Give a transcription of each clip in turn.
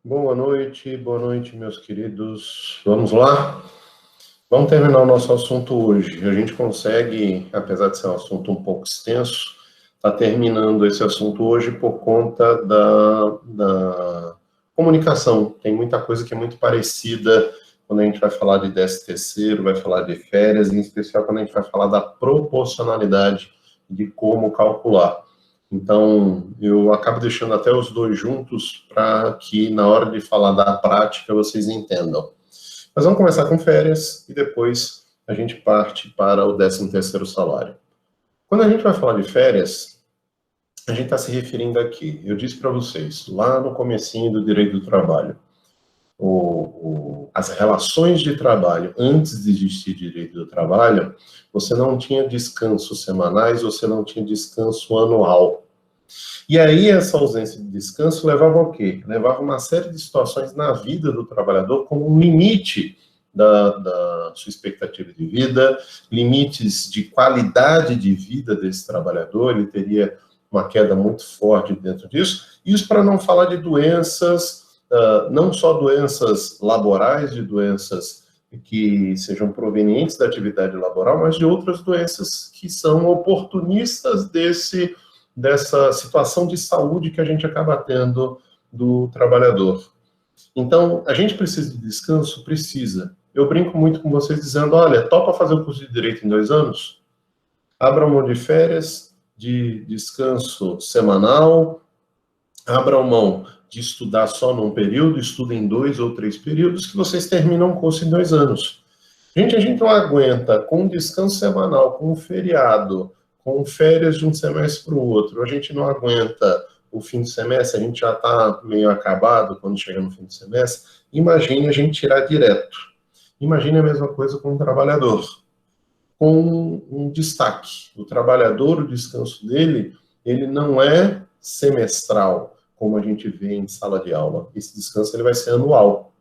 Boa noite, meus queridos. Vamos lá? Vamos terminar o nosso assunto hoje. A gente consegue, apesar de ser um assunto um pouco extenso, tá terminando esse assunto hoje por conta da comunicação. Tem muita coisa que é muito parecida quando a gente vai falar de 13º, vai falar de férias, em especial quando a gente vai falar da proporcionalidade de como calcular. Então, eu acabo deixando até os dois juntos para que, na hora de falar da prática, vocês entendam. Mas vamos começar com férias e depois a gente parte para o 13º salário. Quando a gente vai falar de férias, a gente está se referindo aqui. Eu disse para vocês, lá no comecinho do direito do trabalho, as relações de trabalho, antes de existir direito do trabalho, você não tinha descansos semanais, você não tinha descanso anual. E aí, essa ausência de descanso levava ao quê? Levava uma série de situações na vida do trabalhador como um limite da sua expectativa de vida, limites de qualidade de vida desse trabalhador, ele teria uma queda muito forte dentro disso. Isso para não falar de doenças, não só doenças laborais, de doenças que sejam provenientes da atividade laboral, mas de outras doenças que são oportunistas dessa situação de saúde que a gente acaba tendo do trabalhador. Então, a gente precisa de descanso? Precisa. Eu brinco muito com vocês dizendo, olha, topa fazer o curso de Direito em 2 anos? Abra mão de férias, de descanso semanal, abra mão de estudar só num período, estuda em 2 ou 3 períodos, que vocês terminam o curso em 2 anos. A gente não aguenta, com descanso semanal, com um feriado, com férias de um semestre para o outro, a gente não aguenta o fim do semestre, a gente já está meio acabado quando chega no fim do semestre, imagine a gente tirar direto. Imagine a mesma coisa com um trabalhador, com um destaque. O trabalhador, o descanso dele, ele não é semestral, como a gente vê em sala de aula. Esse descanso ele vai ser anual.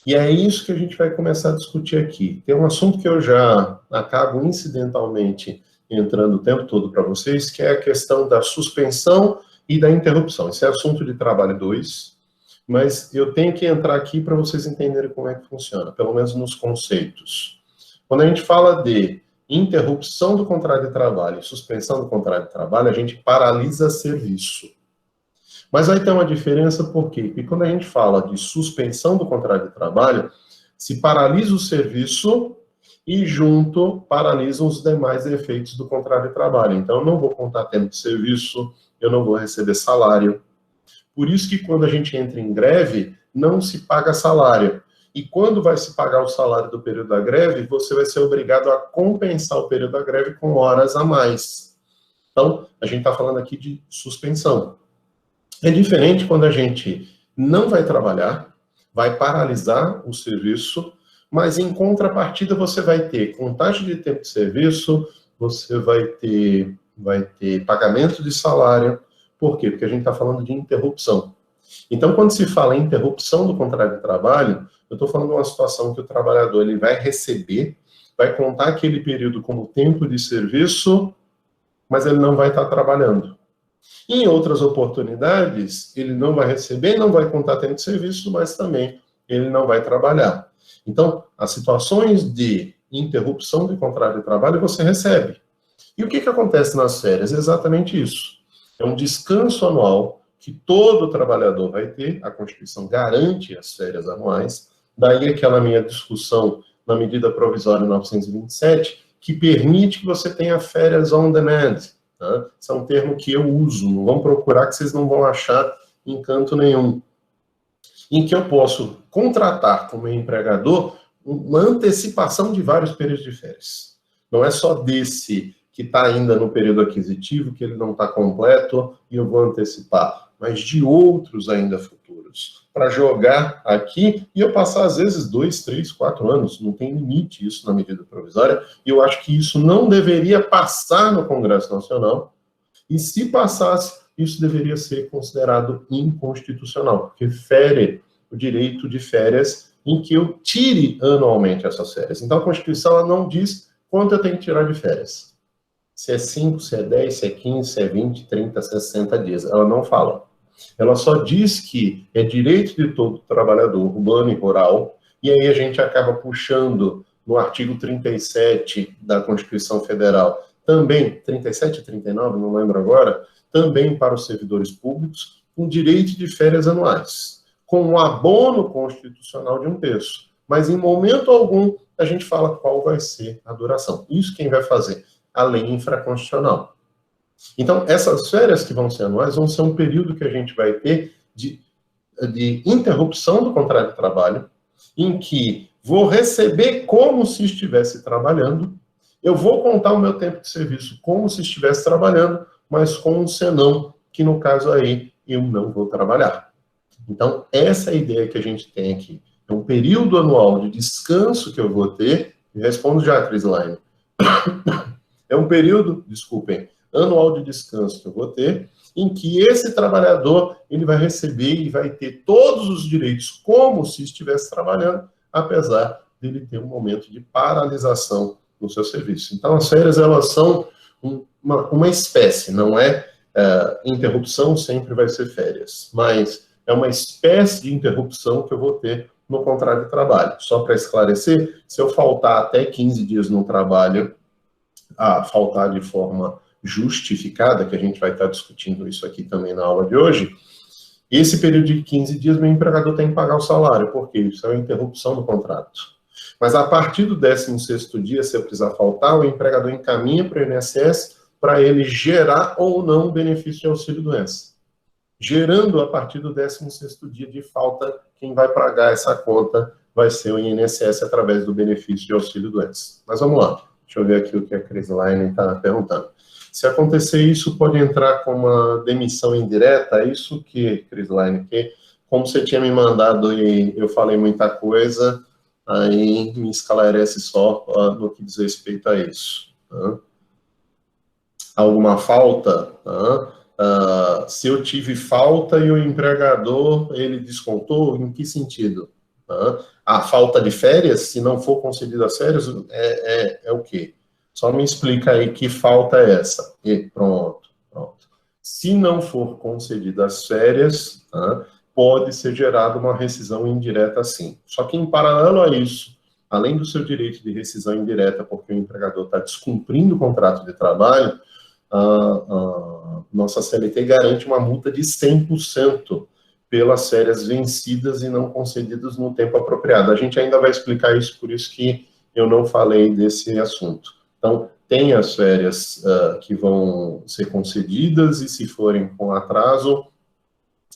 E é isso que a gente vai começar a discutir aqui. Tem um assunto que eu já acabo incidentalmente entrando o tempo todo para vocês, que é a questão da suspensão e da interrupção. Esse é assunto de trabalho 2, mas eu tenho que entrar aqui para vocês entenderem como é que funciona, pelo menos nos conceitos. Quando a gente fala de interrupção do contrato de trabalho e suspensão do contrato de trabalho, a gente paralisa serviço. Mas aí tem uma diferença, por quê? Porque quando a gente fala de suspensão do contrato de trabalho, se paralisa o serviço e junto paralisam os demais efeitos do contrato de trabalho. Então, eu não vou contar tempo de serviço, eu não vou receber salário. Por isso que quando a gente entra em greve, não se paga salário. E quando vai se pagar o salário do período da greve, você vai ser obrigado a compensar o período da greve com horas a mais. Então, a gente está falando aqui de suspensão. É diferente quando a gente não vai trabalhar, vai paralisar o serviço, mas em contrapartida você vai ter contagem de tempo de serviço, você vai ter pagamento de salário. Por quê? Porque a gente está falando de interrupção. Então, quando se fala em interrupção do contrato de trabalho, eu estou falando de uma situação que o trabalhador ele vai receber, vai contar aquele período como tempo de serviço, mas ele não vai estar trabalhando. Em outras oportunidades, ele não vai receber, não vai contar tempo de serviço, mas também ele não vai trabalhar. Então, as situações de interrupção de contrato de trabalho você recebe. E o que acontece nas férias? É exatamente isso. É um descanso anual que todo trabalhador vai ter, a Constituição garante as férias anuais, daí aquela minha discussão na medida provisória 927, que permite que você tenha férias on demand. Tá? Esse é um termo que eu uso, não vão procurar que vocês não vão achar em canto nenhum. Em que eu posso contratar como empregador uma antecipação de vários períodos de férias. Não é só desse que está ainda no período aquisitivo, que ele não está completo e eu vou antecipar, mas de outros ainda futuros, para jogar aqui e eu passar às vezes 2, 3, 4 anos, não tem limite isso na medida provisória, e eu acho que isso não deveria passar no Congresso Nacional, e se passasse, isso deveria ser considerado inconstitucional, porque fere o direito de férias em que eu tire anualmente essas férias. Então a Constituição ela não diz quanto eu tenho que tirar de férias. Se é 5, se é 10, se é 15, se é 20, 30, 60 dias. Ela não fala. Ela só diz que é direito de todo trabalhador urbano e rural, e aí a gente acaba puxando no artigo 37 da Constituição Federal, também, 37 e 39, não lembro agora, também para os servidores públicos, um direito de férias anuais, com um abono constitucional de 1/3. Mas em momento algum a gente fala qual vai ser a duração. Isso quem vai fazer? A lei infraconstitucional. Então, essas férias que vão ser anuais vão ser um período que a gente vai ter de interrupção do contrato de trabalho, em que vou receber como se estivesse trabalhando, eu vou contar o meu tempo de serviço como se estivesse trabalhando, mas com um senão, que no caso aí eu não vou trabalhar. Então, essa é a ideia que a gente tem aqui. É um período anual de descanso que eu vou ter, e respondo já, Crislaine. É um período, desculpem, anual de descanso que eu vou ter, em que esse trabalhador ele vai receber e vai ter todos os direitos como se estivesse trabalhando, apesar dele ter um momento de paralisação no seu serviço. Então, as férias, elas são uma espécie, não é interrupção, sempre vai ser férias, mas é uma espécie de interrupção que eu vou ter no contrato de trabalho. Só para esclarecer, se eu faltar até 15 dias no trabalho, faltar de forma justificada, que a gente vai estar discutindo isso aqui também na aula de hoje, esse período de 15 dias, meu empregador tem que pagar o salário, porque isso é uma interrupção do contrato. Mas a partir do 16º dia, se eu precisar faltar, o empregador encaminha para o INSS para ele gerar ou não o benefício de auxílio-doença. Gerando, a partir do 16º dia de falta, quem vai pagar essa conta vai ser o INSS através do benefício de auxílio-doença. Mas vamos lá, deixa eu ver aqui o que a Crislaine está perguntando. Se acontecer isso, pode entrar com uma demissão indireta? É isso que, Crislaine, que como você tinha me mandado e eu falei muita coisa, aí me esclarece só no que diz respeito a isso. Alguma falta? Se eu tive falta e o empregador, ele descontou, em que sentido? A falta de férias, se não for concedida as férias, é o quê? Só me explica aí que falta é essa. E pronto. Se não for concedida as férias, pode ser gerada uma rescisão indireta sim. Só que em paralelo a isso, além do seu direito de rescisão indireta, porque o empregador está descumprindo o contrato de trabalho, nossa CLT garante uma multa de 100% pelas férias vencidas e não concedidas no tempo apropriado. A gente ainda vai explicar isso, por isso que eu não falei desse assunto. Então, tem as férias que vão ser concedidas e se forem com atraso,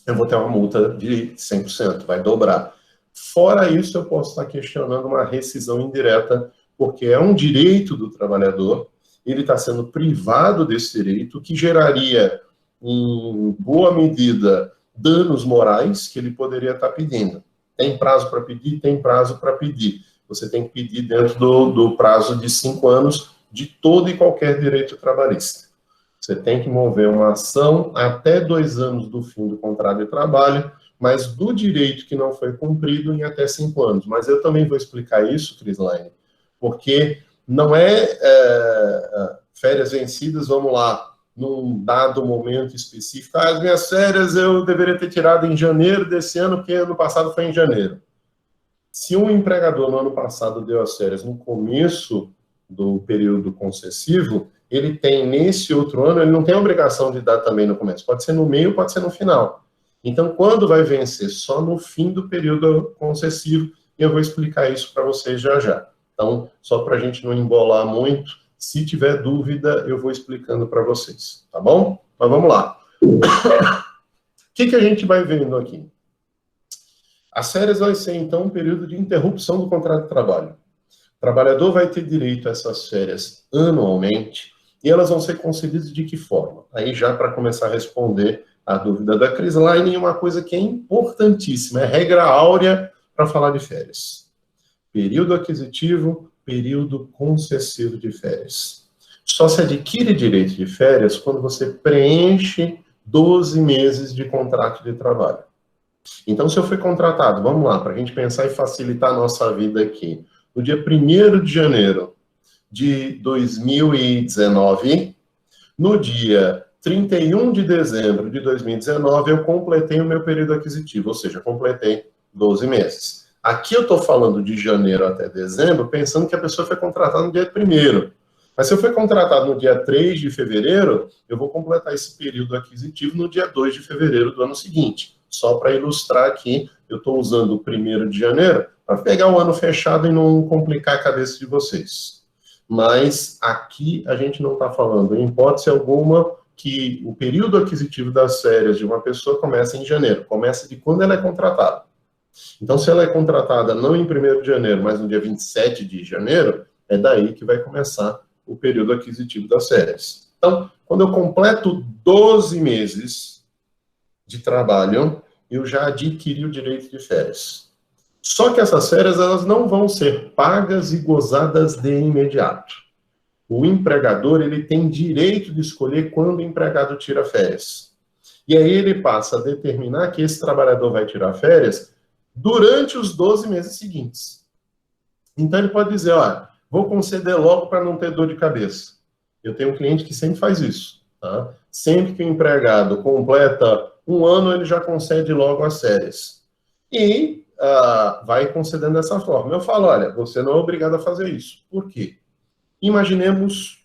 eu vou ter uma multa de 100%, vai dobrar. Fora isso, eu posso estar questionando uma rescisão indireta, porque é um direito do trabalhador, ele está sendo privado desse direito, que geraria, em boa medida, danos morais que ele poderia estar pedindo. Tem prazo para pedir? Tem prazo para pedir. Você tem que pedir dentro do prazo de 5 anos de todo e qualquer direito trabalhista. Você tem que mover uma ação até 2 anos do fim do contrato de trabalho, mas do direito que não foi cumprido em até 5 anos. Mas eu também vou explicar isso, Crislaine, porque não férias vencidas, vamos lá, num dado momento específico. As minhas férias eu deveria ter tirado em janeiro desse ano, porque ano passado foi em janeiro. Se um empregador no ano passado deu as férias no começo do período concessivo, ele tem nesse outro ano, ele não tem a obrigação de dar também no começo. Pode ser no meio, pode ser no final. Então, quando vai vencer? Só no fim do período concessivo, e eu vou explicar isso para vocês já já. Então, só para a gente não embolar muito, se tiver dúvida, eu vou explicando para vocês, tá bom? Mas vamos lá. O que a gente vai vendo aqui? As férias vai ser, então, um período de interrupção do contrato de trabalho. O trabalhador vai ter direito a essas férias anualmente, e elas vão ser concedidas de que forma? Aí já para começar a responder a dúvida da Crislaine, uma coisa que é importantíssima, é regra áurea para falar de férias. Período aquisitivo, período concessivo de férias. Só se adquire direito de férias quando você preenche 12 meses de contrato de trabalho. Então, se eu fui contratado, vamos lá, para a gente pensar e facilitar a nossa vida aqui, no dia 1º de janeiro de 2019, no dia 31 de dezembro de 2019, eu completei o meu período aquisitivo, ou seja, completei 12 meses. Aqui eu estou falando de janeiro até dezembro, pensando que a pessoa foi contratada no dia 1º. Mas se eu for contratado no dia 3 de fevereiro, eu vou completar esse período aquisitivo no dia 2 de fevereiro do ano seguinte. Só para ilustrar aqui, eu estou usando o 1º de janeiro para pegar o ano fechado e não complicar a cabeça de vocês. Mas aqui a gente não está falando, em hipótese alguma, que o período aquisitivo das férias de uma pessoa começa em janeiro. Começa de quando ela é contratada. Então, se ela é contratada não em 1º de janeiro, mas no dia 27 de janeiro, é daí que vai começar o período aquisitivo das férias. Então, quando eu completo 12 meses de trabalho, eu já adquiri o direito de férias. Só que essas férias, elas não vão ser pagas e gozadas de imediato. O empregador, ele tem direito de escolher quando o empregado tira férias. E aí ele passa a determinar que esse trabalhador vai tirar férias durante os 12 meses seguintes. Então ele pode dizer, olha, vou conceder logo para não ter dor de cabeça. Eu tenho um cliente que sempre faz isso. Tá? Sempre que o empregado completa um ano, ele já concede logo as férias. E vai concedendo dessa forma. Eu falo, olha, você não é obrigado a fazer isso. Por quê? Imaginemos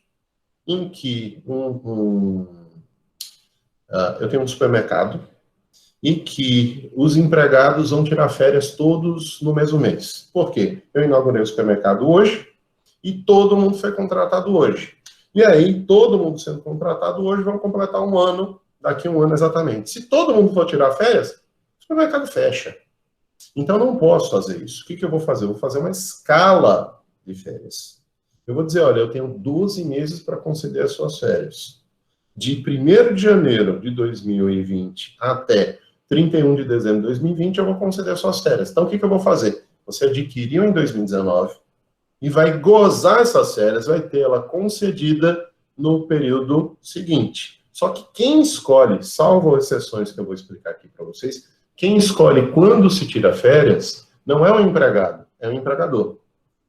em que eu tenho um supermercado e que os empregados vão tirar férias todos no mesmo mês. Por quê? Eu inaugurei o supermercado hoje e todo mundo foi contratado hoje. E aí, todo mundo sendo contratado hoje vão completar um ano, daqui a um ano exatamente. Se todo mundo for tirar férias, o supermercado fecha. Então, eu não posso fazer isso. O que eu vou fazer? Eu vou fazer uma escala de férias. Eu vou dizer, olha, eu tenho 12 meses para conceder as suas férias. De 1º de janeiro de 2020 até 31 de dezembro de 2020, eu vou conceder as suas férias. Então, o que eu vou fazer? Você adquiriu em 2019 e vai gozar essas férias, vai ter ela concedida no período seguinte. Só que quem escolhe, salvo exceções que eu vou explicar aqui para vocês, quem escolhe quando se tira férias não é o empregado, é o empregador.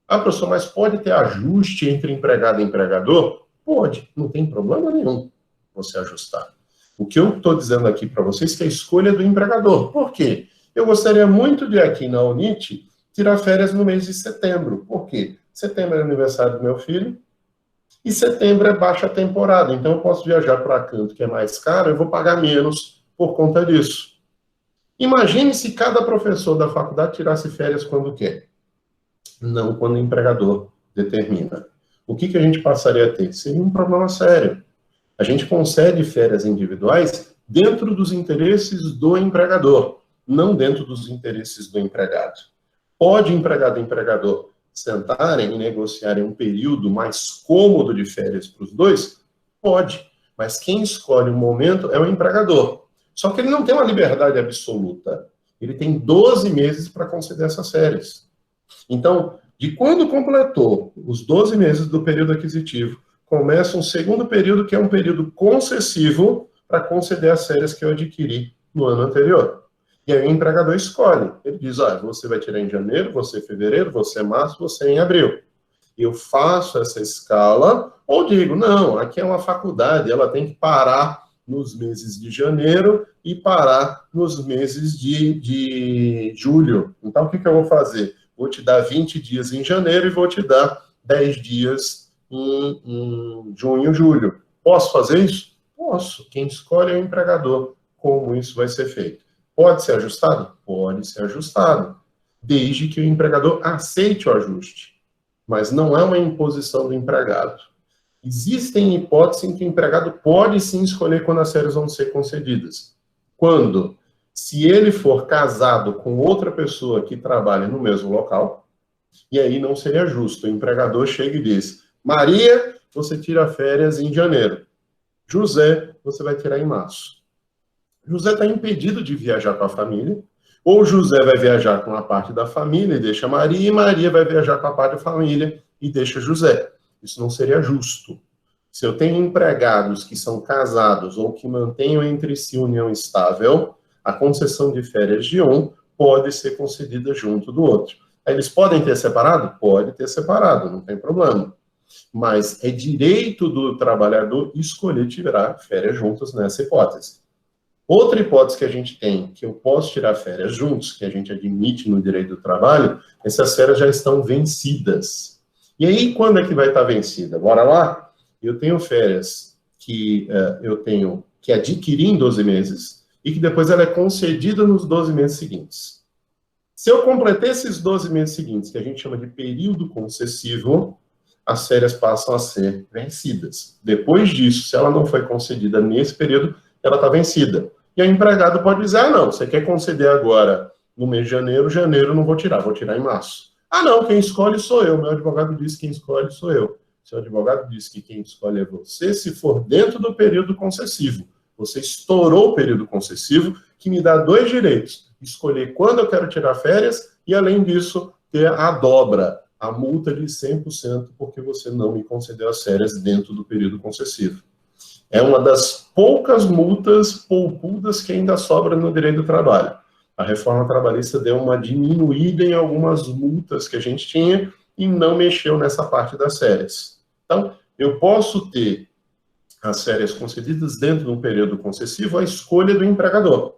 Ah, professor, mas pode ter ajuste entre empregado e empregador? Pode, não tem problema nenhum você ajustar. O que eu estou dizendo aqui para vocês é que a escolha é do empregador. Por quê? Eu gostaria muito de aqui na UNIT tirar férias no mês de setembro. Por quê? Setembro é aniversário do meu filho e setembro é baixa temporada. Então eu posso viajar para canto que é mais caro e vou pagar menos por conta disso. Imagine se cada professor da faculdade tirasse férias quando quer. Não quando o empregador determina. O que a gente passaria a ter? Seria um problema sério. A gente concede férias individuais dentro dos interesses do empregador, não dentro dos interesses do empregado. Pode empregado e empregador sentarem e negociarem um período mais cômodo de férias para os dois? Pode, mas quem escolhe o momento é o empregador. Só que ele não tem uma liberdade absoluta. Ele tem 12 meses para conceder essas férias. Então, de quando completou os 12 meses do período aquisitivo, começa um segundo período, que é um período concessivo para conceder as férias que eu adquiri no ano anterior. E aí o empregador escolhe. Ele diz, olha, você vai tirar em janeiro, você em fevereiro, você em março, você em abril. Eu faço essa escala, ou digo, não, aqui é uma faculdade, ela tem que parar nos meses de janeiro e parar nos meses de julho. Então, o que eu vou fazer? Vou te dar 20 dias em janeiro e vou te dar 10 dias em junho e julho. Posso fazer isso? Posso. Quem escolhe é o empregador. Como isso vai ser feito? Pode ser ajustado? Pode ser ajustado. Desde que o empregador aceite o ajuste. Mas não é uma imposição do empregado. Existem hipóteses em que o empregado pode sim escolher quando as férias vão ser concedidas. Quando? Se ele for casado com outra pessoa que trabalha no mesmo local, e aí não seria justo. O empregador chega e diz, Maria, você tira férias em janeiro. José, você vai tirar em março. José está impedido de viajar com a família, ou José vai viajar com a parte da família e deixa Maria, e Maria vai viajar com a parte da família e deixa José. Isso não seria justo. Se eu tenho empregados que são casados ou que mantenham entre si união estável, a concessão de férias de um pode ser concedida junto do outro. Eles podem ter separado? Pode ter separado, não tem problema. Mas é direito do trabalhador escolher tirar férias juntas nessa hipótese. Outra hipótese que a gente tem, que eu posso tirar férias juntos, que a gente admite no direito do trabalho, essas férias já estão vencidas. E aí, quando é que vai estar vencida? Bora lá? Eu tenho férias que eu tenho que adquirir em 12 meses e que depois ela é concedida nos 12 meses seguintes. Se eu completar esses 12 meses seguintes, que a gente chama de período concessivo, as férias passam a ser vencidas. Depois disso, se ela não foi concedida nesse período, ela está vencida. E o empregado pode dizer, ah, não, você quer conceder agora no mês de janeiro eu não vou tirar em março. Ah, não, quem escolhe sou eu, meu advogado disse que quem escolhe sou eu. Seu advogado disse que quem escolhe é você, se for dentro do período concessivo. Você estourou o período concessivo, que me dá 2 direitos. Escolher quando eu quero tirar férias e, além disso, ter a dobra, a multa de 100%, porque você não me concedeu as férias dentro do período concessivo. É uma das poucas multas poupudas que ainda sobra no direito do trabalho. A reforma trabalhista deu uma diminuída em algumas multas que a gente tinha e não mexeu nessa parte das férias. Então, eu posso ter as férias concedidas dentro de um período concessivo à escolha do empregador.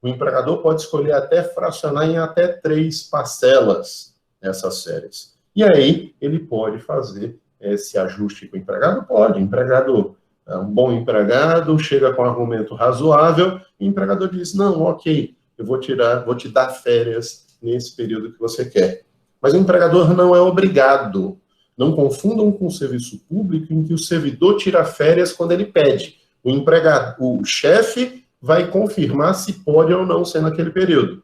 O empregador pode escolher até fracionar em até 3 parcelas essas férias. E aí, ele pode fazer esse ajuste com o empregado? Pode. O empregador é um bom empregado, chega com um argumento razoável, e o empregador diz, não, ok, eu vou te dar férias nesse período que você quer. Mas o empregador não é obrigado. Não confundam com o serviço público, em que o servidor tira férias quando ele pede. O chefe vai confirmar se pode ou não ser naquele período.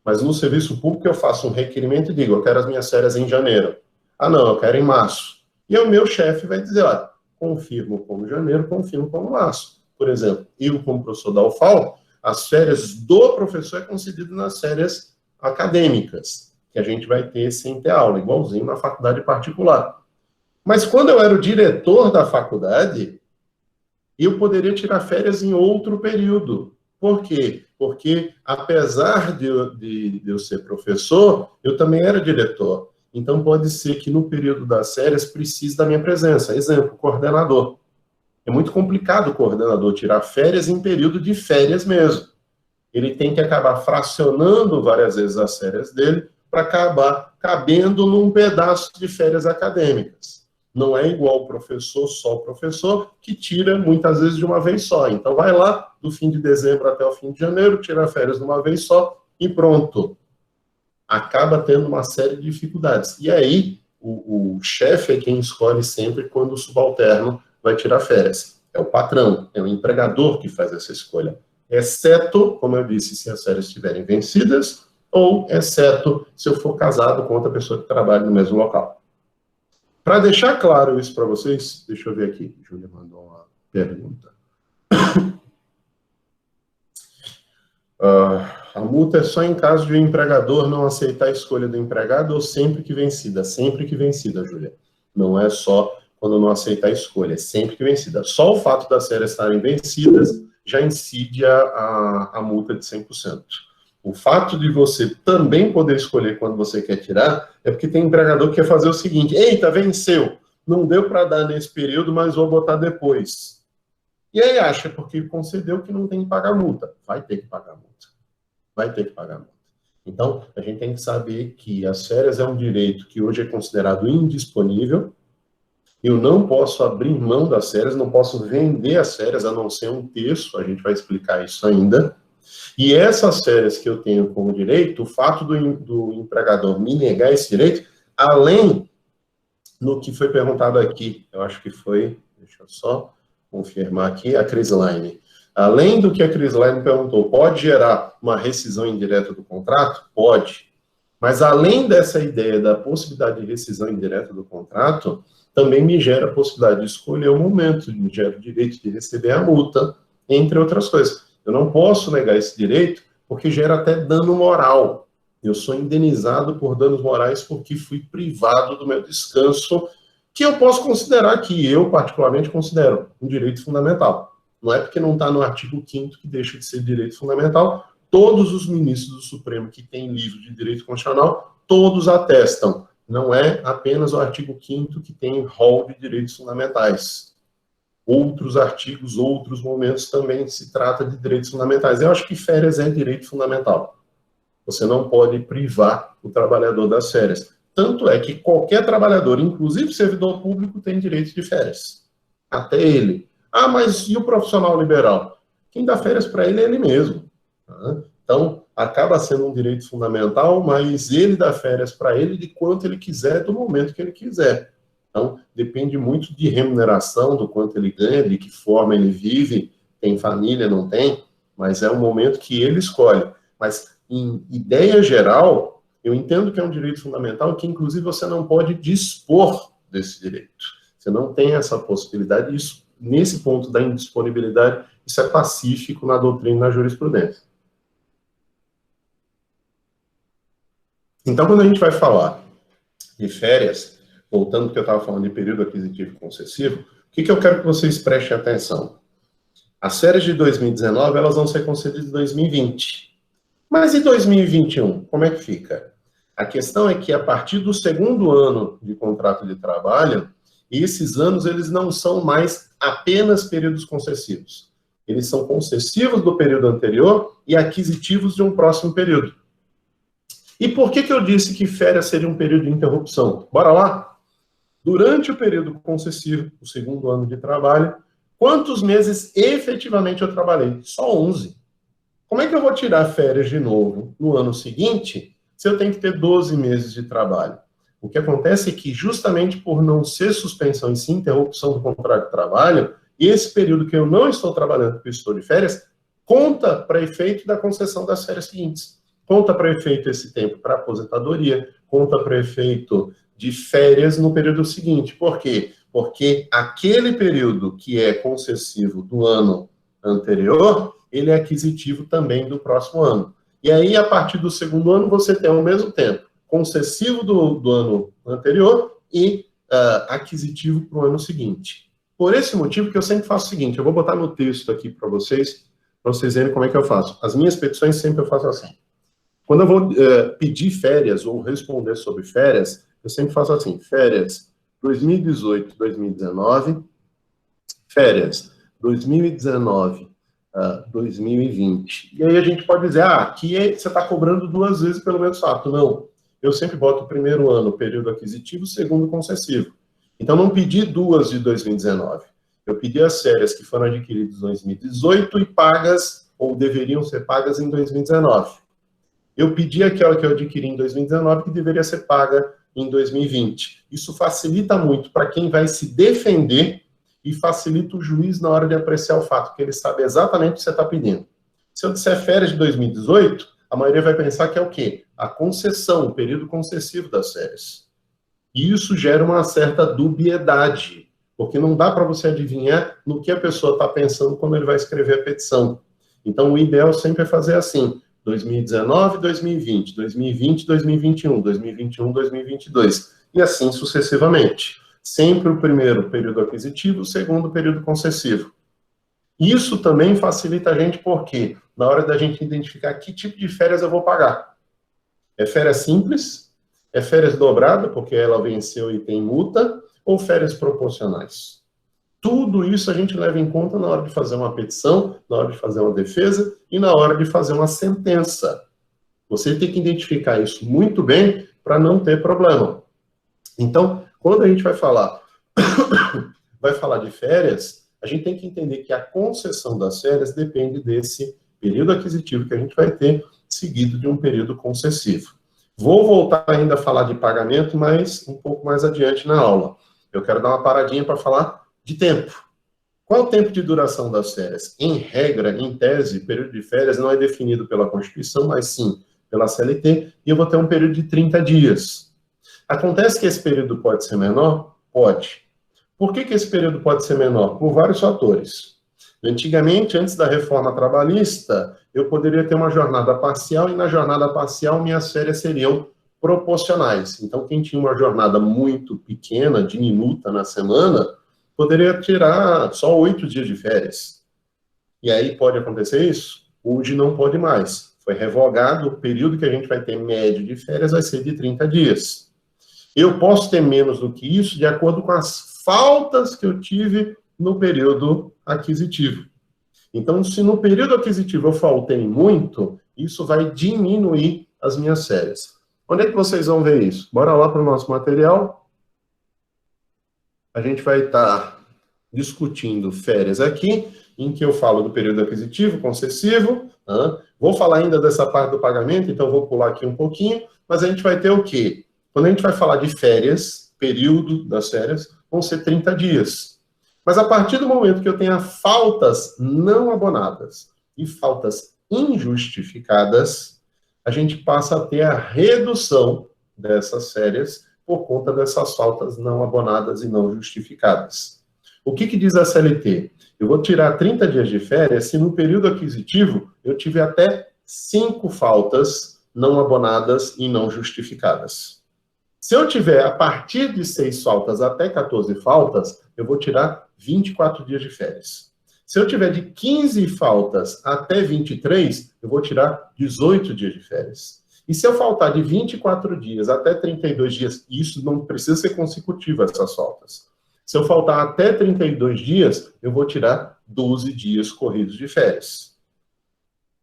Mas no serviço público eu faço um requerimento e digo, eu quero as minhas férias em janeiro. Ah, não, eu quero em março. E o meu chefe vai dizer, olha, confirmo como janeiro, confirmo como março. Por exemplo, eu, como professor da UFAL, as férias do professor é concedido nas férias acadêmicas, que a gente vai ter sem ter aula, igualzinho na faculdade particular. Mas quando eu era o diretor da faculdade, eu poderia tirar férias em outro período. Por quê? Porque, apesar de eu ser professor, eu também era diretor. Então, pode ser que no período das férias precise da minha presença. Exemplo, coordenador. É muito complicado o coordenador tirar férias em período de férias mesmo. Ele tem que acabar fracionando várias vezes as férias dele para acabar cabendo num pedaço de férias acadêmicas. Não é igual o professor, só o professor, que tira muitas vezes de uma vez só. Então, vai lá, do fim de dezembro até o fim de janeiro, tira férias de uma vez só e pronto. Acaba tendo uma série de dificuldades. E aí, o chefe é quem escolhe sempre quando o subalterno vai tirar férias. É o patrão, é o empregador que faz essa escolha. Exceto, como eu disse, se as férias estiverem vencidas, ou exceto se eu for casado com outra pessoa que trabalha no mesmo local. Para deixar claro isso para vocês, deixa eu ver aqui, Júlia mandou uma pergunta. A multa é só em caso de o empregador não aceitar a escolha do empregado ou sempre que vencida? Sempre que vencida, Júlia. Não é só quando não aceita a escolha, é sempre que vencida. Só o fato das férias estarem vencidas já incide a multa de 100%. O fato de você também poder escolher quando você quer tirar é porque tem empregador que quer fazer o seguinte, eita, venceu, não deu para dar nesse período, mas vou botar depois. E aí acha, porque concedeu que não tem que pagar multa. Vai ter que pagar multa. Vai ter que pagar multa. Então, a gente tem que saber que as férias é um direito que hoje é considerado indisponível. Eu não posso abrir mão das férias, não posso vender as férias, a não ser um terço, a gente vai explicar isso ainda. E essas férias que eu tenho como direito, o fato do empregador me negar esse direito, além do que foi perguntado aqui, eu acho que foi, deixa eu só confirmar aqui, a Crislaine. Além do que a Crislaine perguntou, pode gerar uma rescisão indireta do contrato? Pode. Mas além dessa ideia da possibilidade de rescisão indireta do contrato, também me gera a possibilidade de escolher o momento, me gera o direito de receber a multa, entre outras coisas. Eu não posso negar esse direito, porque gera até dano moral. Eu sou indenizado por danos morais porque fui privado do meu descanso, que eu posso considerar, que eu particularmente considero um direito fundamental. Não é porque não está no artigo 5º que deixa de ser direito fundamental. Todos os ministros do Supremo que têm livro de direito constitucional, todos atestam não é apenas o artigo 5º que tem rol de direitos fundamentais. Outros artigos, outros momentos também se trata de direitos fundamentais. Eu acho que férias é direito fundamental. Você não pode privar o trabalhador das férias. Tanto é que qualquer trabalhador, inclusive servidor público, tem direito de férias. Até ele. Ah, mas e o profissional liberal? Quem dá férias para ele é ele mesmo. Tá? Então, acaba sendo um direito fundamental, mas ele dá férias para ele de quanto ele quiser, do momento que ele quiser. Então, depende muito de remuneração, do quanto ele ganha, de que forma ele vive, tem família, não tem, mas é um momento que ele escolhe. Mas, em ideia geral, eu entendo que é um direito fundamental e que, inclusive, você não pode dispor desse direito. Você não tem essa possibilidade. Isso, nesse ponto da indisponibilidade, isso é pacífico na doutrina e na jurisprudência. Então, quando a gente vai falar de férias, voltando ao que eu estava falando de período aquisitivo concessivo, o que eu quero que vocês prestem atenção? As férias de 2019, elas vão ser concedidas em 2020. Mas em 2021, como é que fica? A questão é que, a partir do segundo ano de contrato de trabalho, esses anos, eles não são mais apenas períodos concessivos. Eles são concessivos do período anterior e aquisitivos de um próximo período. E por que eu disse que férias seria um período de interrupção? Bora lá? Durante o período concessivo, o segundo ano de trabalho, quantos meses efetivamente eu trabalhei? Só 11. Como é que eu vou tirar férias de novo no ano seguinte, se eu tenho que ter 12 meses de trabalho? O que acontece é que, justamente por não ser suspensão e sim interrupção do contrato de trabalho, esse período que eu não estou trabalhando, porque eu estou de férias, conta para efeito da concessão das férias seguintes. Conta para efeito esse tempo para aposentadoria, conta para efeito de férias no período seguinte. Por quê? Porque aquele período que é concessivo do ano anterior, ele é aquisitivo também do próximo ano. E aí, a partir do segundo ano, você tem ao mesmo tempo concessivo do ano anterior e aquisitivo para o ano seguinte. Por esse motivo que eu sempre faço o seguinte, eu vou botar no texto aqui para vocês verem como é que eu faço. As minhas petições sempre eu faço assim. Quando eu vou pedir férias ou responder sobre férias, eu sempre faço assim, férias 2018, 2019, férias 2019, 2020. E aí a gente pode dizer, aqui você está cobrando 2 vezes pelo mesmo fato. Não, eu sempre boto o primeiro ano, período aquisitivo, o segundo concessivo. Então, não pedi 2 de 2019. Eu pedi as férias que foram adquiridas em 2018 e pagas, ou deveriam ser pagas em 2019. Eu pedi aquela que eu adquiri em 2019 que deveria ser paga em 2020. Isso facilita muito para quem vai se defender e facilita o juiz na hora de apreciar o fato, porque ele sabe exatamente o que você está pedindo. Se eu disser férias de 2018, a maioria vai pensar que é o quê? A concessão, o período concessivo das férias. E isso gera uma certa dubiedade, porque não dá para você adivinhar no que a pessoa está pensando quando ele vai escrever a petição. Então, o ideal sempre é fazer assim, 2019, 2020, 2020, 2021, 2021, 2022, e assim sucessivamente. Sempre o primeiro período aquisitivo, o segundo período concessivo. Isso também facilita a gente, porque na hora da gente identificar que tipo de férias eu vou pagar. É férias simples? É férias dobrada, porque ela venceu e tem multa? Ou férias proporcionais? Tudo isso a gente leva em conta na hora de fazer uma petição, na hora de fazer uma defesa e na hora de fazer uma sentença. Você tem que identificar isso muito bem para não ter problema. Então, quando a gente vai falar de férias, a gente tem que entender que a concessão das férias depende desse período aquisitivo que a gente vai ter, seguido de um período concessivo. Vou voltar ainda a falar de pagamento, mas um pouco mais adiante na aula. Eu quero dar uma paradinha para falar de tempo. Qual é o tempo de duração das férias? Em regra, em tese, o período de férias não é definido pela Constituição, mas sim pela CLT, e eu vou ter um período de 30 dias. Acontece que esse período pode ser menor? Pode. Por que esse período pode ser menor? Por vários fatores. Antigamente, antes da reforma trabalhista, eu poderia ter uma jornada parcial, e na jornada parcial minhas férias seriam proporcionais. Então, quem tinha uma jornada muito pequena, diminuta na semana, poderia tirar só 8 dias de férias. E aí pode acontecer isso? Hoje não pode mais. Foi revogado, o período que a gente vai ter médio de férias vai ser de 30 dias. Eu posso ter menos do que isso de acordo com as faltas que eu tive no período aquisitivo. Então, se no período aquisitivo eu faltei muito, isso vai diminuir as minhas férias. Onde é que vocês vão ver isso? Bora lá para o nosso material. A gente vai estar discutindo férias aqui, em que eu falo do período aquisitivo, concessivo. Vou falar ainda dessa parte do pagamento, então vou pular aqui um pouquinho, mas a gente vai ter o quê? Quando a gente vai falar de férias, período das férias, vão ser 30 dias. Mas a partir do momento que eu tenha faltas não abonadas e faltas injustificadas, a gente passa a ter a redução dessas férias por conta dessas faltas não abonadas e não justificadas. O que diz a CLT? Eu vou tirar 30 dias de férias se no período aquisitivo eu tive até 5 faltas não abonadas e não justificadas. Se eu tiver a partir de 6 faltas até 14 faltas, eu vou tirar 24 dias de férias. Se eu tiver de 15 faltas até 23, eu vou tirar 18 dias de férias. E se eu faltar de 24 dias até 32 dias, isso não precisa ser consecutivo, essas faltas. Se eu faltar até 32 dias, eu vou tirar 12 dias corridos de férias.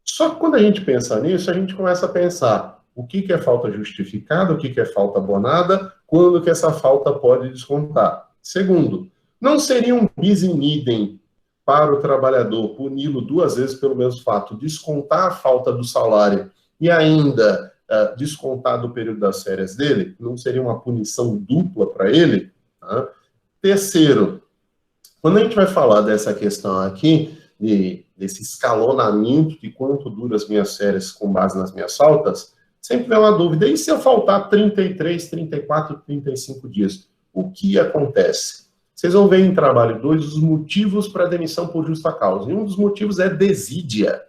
Só que quando a gente pensa nisso, a gente começa a pensar o que é falta justificada, o que é falta abonada, quando que essa falta pode descontar. Segundo, não seria um bis in idem para o trabalhador puni-lo 2 vezes pelo mesmo fato, descontar a falta do salário e ainda descontar do período das férias dele? Não seria uma punição dupla para ele? Tá? Terceiro, quando a gente vai falar dessa questão aqui, desse escalonamento de quanto dura as minhas férias com base nas minhas faltas, sempre vem uma dúvida, e se eu faltar 33, 34, 35 dias? O que acontece? Vocês vão ver em trabalho 2 os motivos para demissão por justa causa, e um dos motivos é desídia.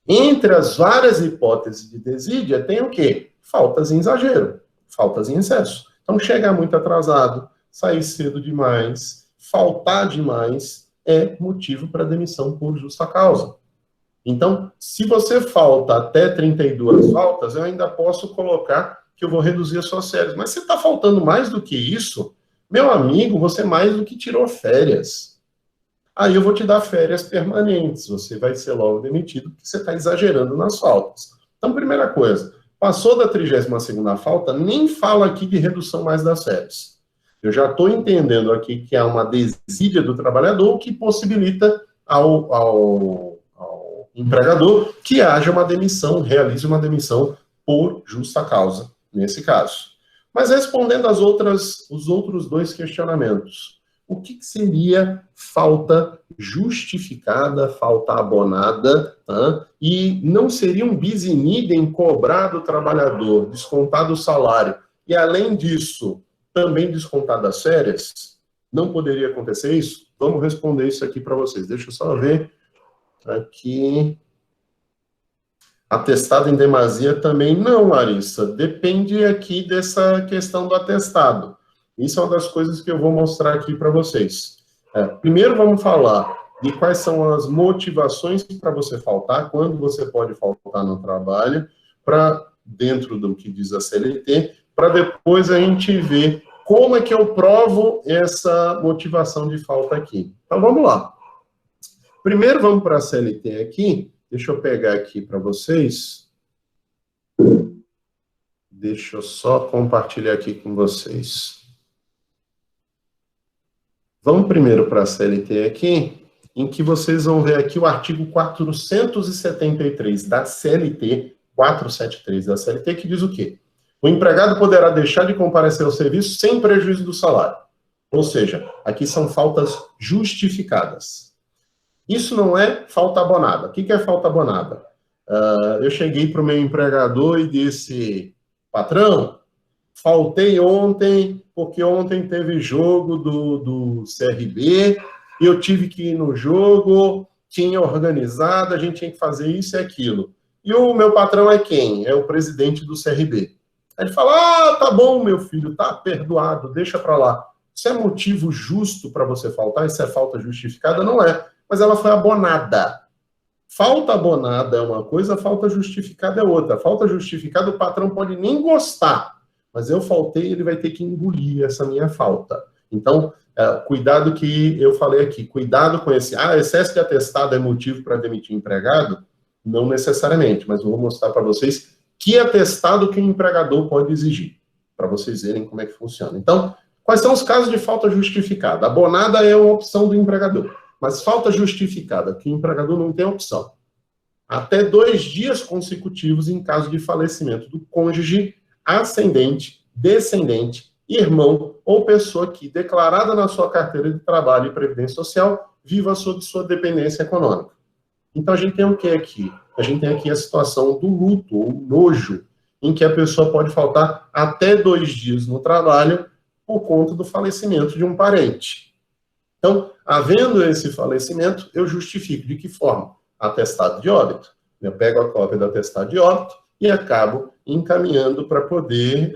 Entre as várias hipóteses de desídia, tem o quê? Faltas em exagero, faltas em excesso. Então, chegar muito atrasado, sair cedo demais, faltar demais, é motivo para demissão por justa causa. Então, se você falta até 32 faltas, eu ainda posso colocar que eu vou reduzir as suas férias. Mas se está faltando mais do que isso, meu amigo, você mais do que tirou férias. Aí eu vou te dar férias permanentes. Você vai ser logo demitido porque você está exagerando nas faltas. Então, primeira coisa, passou da 32ª falta, nem fala aqui de redução mais das férias. Eu já estou entendendo aqui que há uma desídia do trabalhador que possibilita ao empregador que haja uma demissão, realize uma demissão por justa causa, nesse caso. Mas respondendo os outros 2 questionamentos, o que seria falta justificada, falta abonada, tá? E não seria um bis in idem cobrar do trabalhador, descontar do salário, e além disso, também descontar das férias? Não poderia acontecer isso? Vamos responder isso aqui para vocês. Deixa eu só ver aqui. Atestado em demasia também não, Larissa. Depende aqui dessa questão do atestado. Isso é uma das coisas que eu vou mostrar aqui para vocês. Primeiro vamos falar de quais são as motivações para você faltar, quando você pode faltar no trabalho, para dentro do que diz a CLT, para depois a gente ver como é que eu provo essa motivação de falta aqui. Então, vamos lá. Primeiro, vamos para a CLT aqui. Deixa eu pegar aqui para vocês. Deixa eu só compartilhar aqui com vocês. Vamos primeiro para a CLT aqui, em que vocês vão ver aqui o artigo 473 da CLT, 473 da CLT, que diz o quê? O empregado poderá deixar de comparecer ao serviço sem prejuízo do salário. Ou seja, aqui são faltas justificadas. Isso não é falta abonada. O que é falta abonada? Eu cheguei para o meu empregador e disse, patrão, faltei ontem, porque ontem teve jogo do CRB, e eu tive que ir no jogo, tinha organizado, a gente tinha que fazer isso e aquilo. E o meu patrão é quem? É o presidente do CRB. Aí ele fala, tá bom, meu filho, tá perdoado, deixa para lá. Isso é motivo justo para você faltar? Isso é falta justificada? Não é, mas ela foi abonada. Falta abonada é uma coisa, falta justificada é outra. Falta justificada o patrão pode nem gostar, mas eu faltei, ele vai ter que engolir essa minha falta. Então, cuidado que eu falei aqui, cuidado com esse, excesso de atestado é motivo para demitir empregado? Não necessariamente, mas eu vou mostrar para vocês que atestado que o empregador pode exigir, para vocês verem como é que funciona. Então, quais são os casos de falta justificada? Abonada é uma opção do empregador, mas falta justificada, que o empregador não tem opção. Até 2 dias consecutivos em caso de falecimento do cônjuge, ascendente, descendente, irmão ou pessoa que, declarada na sua carteira de trabalho e previdência social, viva sob sua dependência econômica. Então, a gente tem o que aqui? A gente tem aqui a situação do luto, ou nojo, em que a pessoa pode faltar até 2 dias no trabalho por conta do falecimento de um parente. Então, havendo esse falecimento, eu justifico. De que forma? Atestado de óbito. Eu pego a cópia do atestado de óbito e acabo encaminhando para poder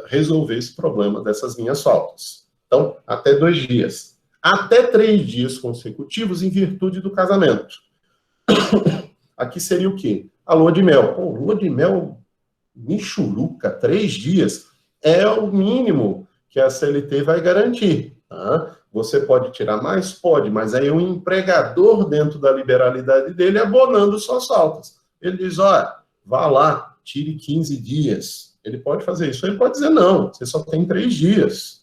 resolver esse problema dessas minhas faltas. Então, até 2 dias. Até 3 dias consecutivos em virtude do casamento. Aqui seria o quê? A lua de mel. Pô, lua de mel, michuruca, 3 dias, é o mínimo que a CLT vai garantir. Tá? Você pode tirar mais? Pode, mas aí o empregador, dentro da liberalidade dele, abonando suas faltas. Ele diz, olha, vá lá, tire 15 dias. Ele pode fazer isso. Ele pode dizer, não, você só tem 3 dias.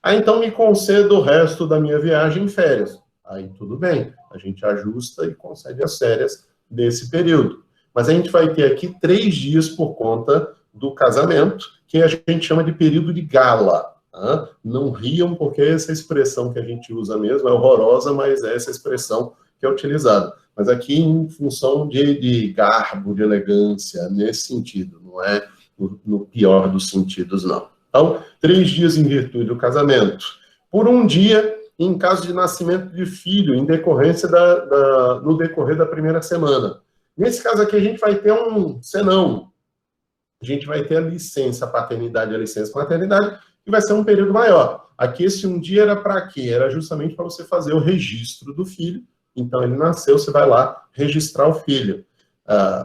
Então me conceda o resto da minha viagem em férias. Aí tudo bem, a gente ajusta e concede as férias desse período. Mas a gente vai ter aqui 3 dias por conta do casamento, que a gente chama de período de gala. Tá? Não riam, porque essa expressão que a gente usa mesmo é horrorosa, mas é essa expressão que é utilizada. Mas aqui em função de garbo, de elegância, nesse sentido, não é no pior dos sentidos, não. Então, 3 dias em virtude do casamento. Por 1 dia, em caso de nascimento de filho, em decorrência no decorrer da primeira semana. Nesse caso aqui, a gente vai ter um senão. A gente vai ter a licença paternidade e a licença maternidade, que vai ser um período maior. Aqui, esse 1 dia era para quê? Era justamente para você fazer o registro do filho. Então, ele nasceu, você vai lá registrar o filho.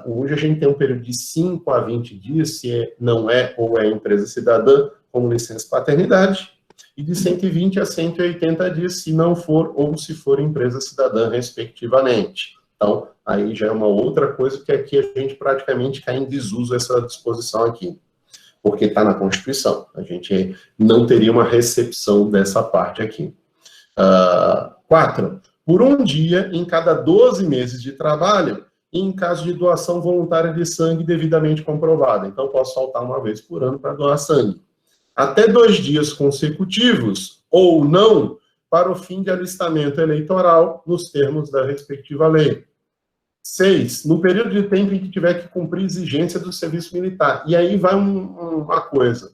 Hoje a gente tem um período de 5 a 20 dias, se não é ou é empresa cidadã, como licença paternidade, e de 120 a 180 dias, se não for ou se for empresa cidadã, respectivamente. Então, aí já é uma outra coisa, que aqui a gente praticamente cai em desuso essa disposição aqui, porque está na Constituição. A gente não teria uma recepção dessa parte aqui. 4. Por 1 dia em cada 12 meses de trabalho, em caso de doação voluntária de sangue devidamente comprovada. Então, posso faltar 1 vez por ano para doar sangue. Até 2 dias consecutivos, ou não, para o fim de alistamento eleitoral, nos termos da respectiva lei. 6. No período de tempo em que tiver que cumprir exigência do serviço militar. E aí vai uma coisa.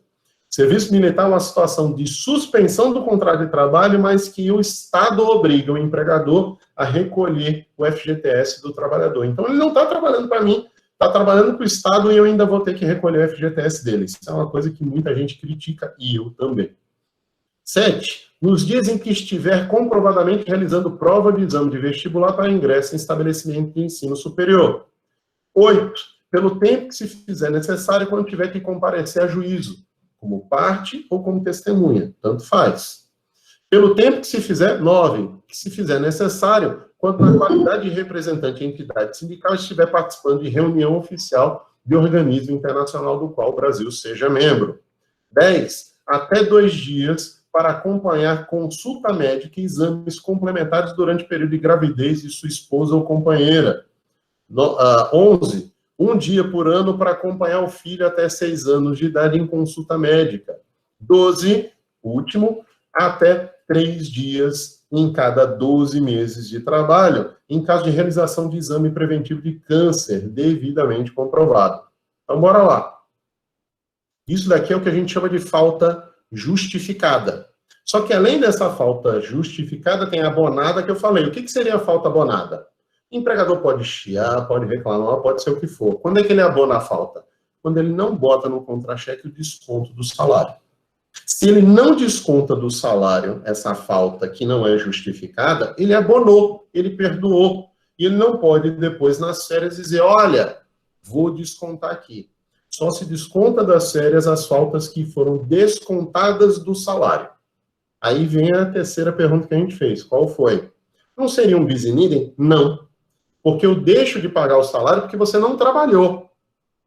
Serviço militar é uma situação de suspensão do contrato de trabalho, mas que o Estado obriga o empregador a recolher o FGTS do trabalhador. Então, ele não está trabalhando para mim, está trabalhando para o Estado e eu ainda vou ter que recolher o FGTS dele. Isso é uma coisa que muita gente critica, e eu também. 7. Nos dias em que estiver comprovadamente realizando prova de exame de vestibular para ingresso em estabelecimento de ensino superior. 8. Pelo tempo que se fizer necessário quando tiver que comparecer a juízo, como parte ou como testemunha, tanto faz. Pelo tempo que se fizer, 9, que se fizer necessário, quando na qualidade de representante em entidade sindical estiver participando de reunião oficial de organismo internacional do qual o Brasil seja membro. 10, até 2 dias para acompanhar consulta médica e exames complementares durante o período de gravidez de sua esposa ou companheira. 11, 1 dia por ano para acompanhar o filho até 6 anos de idade em consulta médica. 12, último, até 3 dias em cada 12 meses de trabalho, em caso de realização de exame preventivo de câncer devidamente comprovado. Então, bora lá. Isso daqui é o que a gente chama de falta justificada. Só que além dessa falta justificada, tem a abonada que eu falei. O que seria a falta abonada? O empregador pode chiar, pode reclamar, pode ser o que for. Quando é que ele abona a falta? Quando ele não bota no contra-cheque o desconto do salário. Se ele não desconta do salário essa falta que não é justificada, ele abonou, ele perdoou. E ele não pode depois nas férias dizer, olha, vou descontar aqui. Só se desconta das férias as faltas que foram descontadas do salário. Aí vem a terceira pergunta que a gente fez. Qual foi? Não seria um bis in idem? Não. Porque eu deixo de pagar o salário porque você não trabalhou.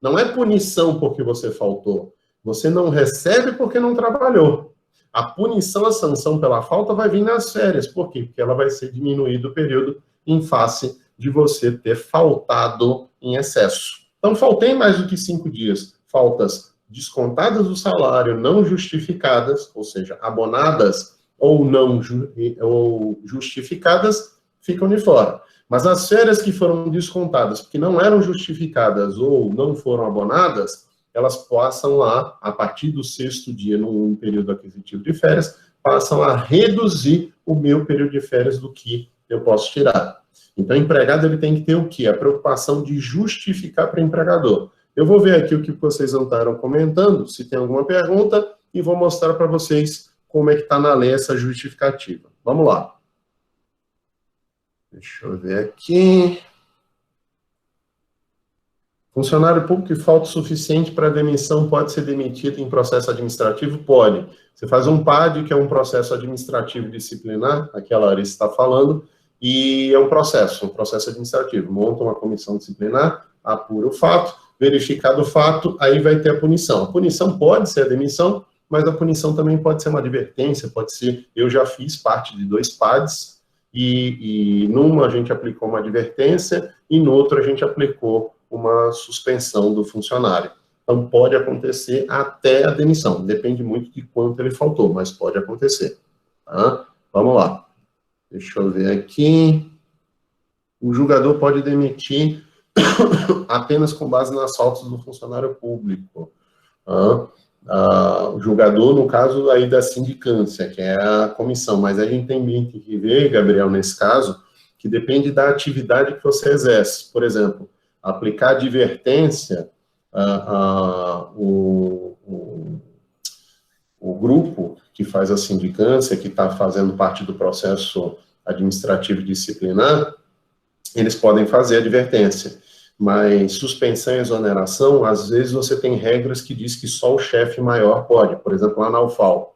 Não é punição porque você faltou. Você não recebe porque não trabalhou. A punição, a sanção pela falta vai vir nas férias. Por quê? Porque ela vai ser diminuído o período em face de você ter faltado em excesso. Então, faltei mais do que 5 dias. Faltas descontadas do salário, não justificadas, ou seja, abonadas ou não ou justificadas, ficam de fora. Mas as férias que foram descontadas, porque não eram justificadas ou não foram abonadas, elas passam lá, a partir do 6º dia, num período aquisitivo de férias, passam a reduzir o meu período de férias do que eu posso tirar. Então, o empregado ele tem que ter o quê? A preocupação de justificar para o empregador. Eu vou ver aqui o que vocês andaram comentando, se tem alguma pergunta, e vou mostrar para vocês como é que está na lei essa justificativa. Vamos lá. Deixa eu ver aqui. Funcionário público que falta o suficiente para demissão pode ser demitido em processo administrativo? Pode. Você faz um PAD, que é um processo administrativo disciplinar, aquela Larissa está falando, e é um processo administrativo. Monta uma comissão disciplinar, apura o fato, verificado o fato, aí vai ter a punição. A punição pode ser a demissão, mas a punição também pode ser uma advertência, pode ser... Eu já fiz parte de 2 PADs, e numa a gente aplicou uma advertência, e no outro a gente aplicou uma suspensão do funcionário. Então, pode acontecer até a demissão. Depende muito de quanto ele faltou, mas pode acontecer. Tá? Vamos lá. Deixa eu ver aqui. O julgador pode demitir apenas com base nas faltas do funcionário público. O julgador, no caso, aí da sindicância, que é a comissão. Mas a gente tem que ver, Gabriel, nesse caso, que depende da atividade que você exerce. Por exemplo, aplicar advertência, o grupo que faz a sindicância, que está fazendo parte do processo administrativo disciplinar, eles podem fazer advertência. Mas suspensão e exoneração, às vezes você tem regras que diz que só o chefe maior pode. Por exemplo, lá na UFAL,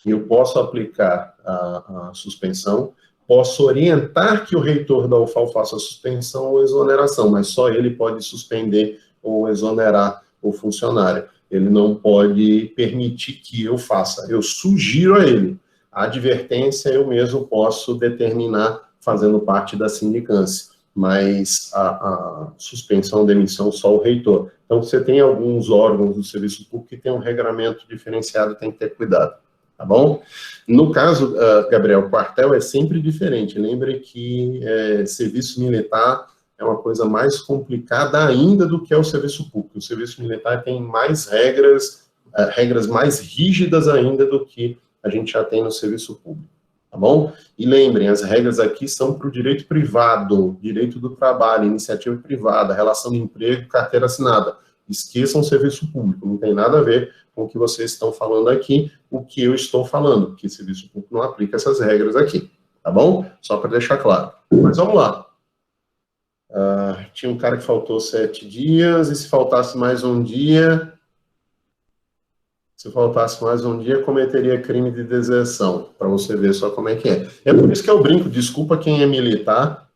eu posso aplicar a suspensão, posso orientar que o reitor da UFAL faça a suspensão ou exoneração, mas só ele pode suspender ou exonerar o funcionário. Ele não pode permitir que eu faça. Eu sugiro a ele. A advertência eu mesmo posso determinar fazendo parte da sindicância, mas a suspensão ou demissão só o reitor. Então, você tem alguns órgãos do serviço público que tem um regramento diferenciado, tem que ter cuidado. Tá bom? No caso, Gabriel, o quartel é sempre diferente. Lembre que serviço militar é uma coisa mais complicada ainda do que é o serviço público. O serviço militar tem mais regras, regras mais rígidas ainda do que a gente já tem no serviço público. Tá bom? E lembrem, as regras aqui são para o direito privado, direito do trabalho, iniciativa privada, relação de emprego, carteira assinada. Esqueçam o serviço público, não tem nada a ver com o que vocês estão falando aqui, o que eu estou falando, porque serviço público não aplica essas regras aqui, tá bom? Só para deixar claro. Mas vamos lá. Tinha um cara que faltou 7 dias, e se faltasse mais um dia, cometeria crime de deserção, para você ver só como é que é. É por isso que eu brinco, desculpa quem é militar,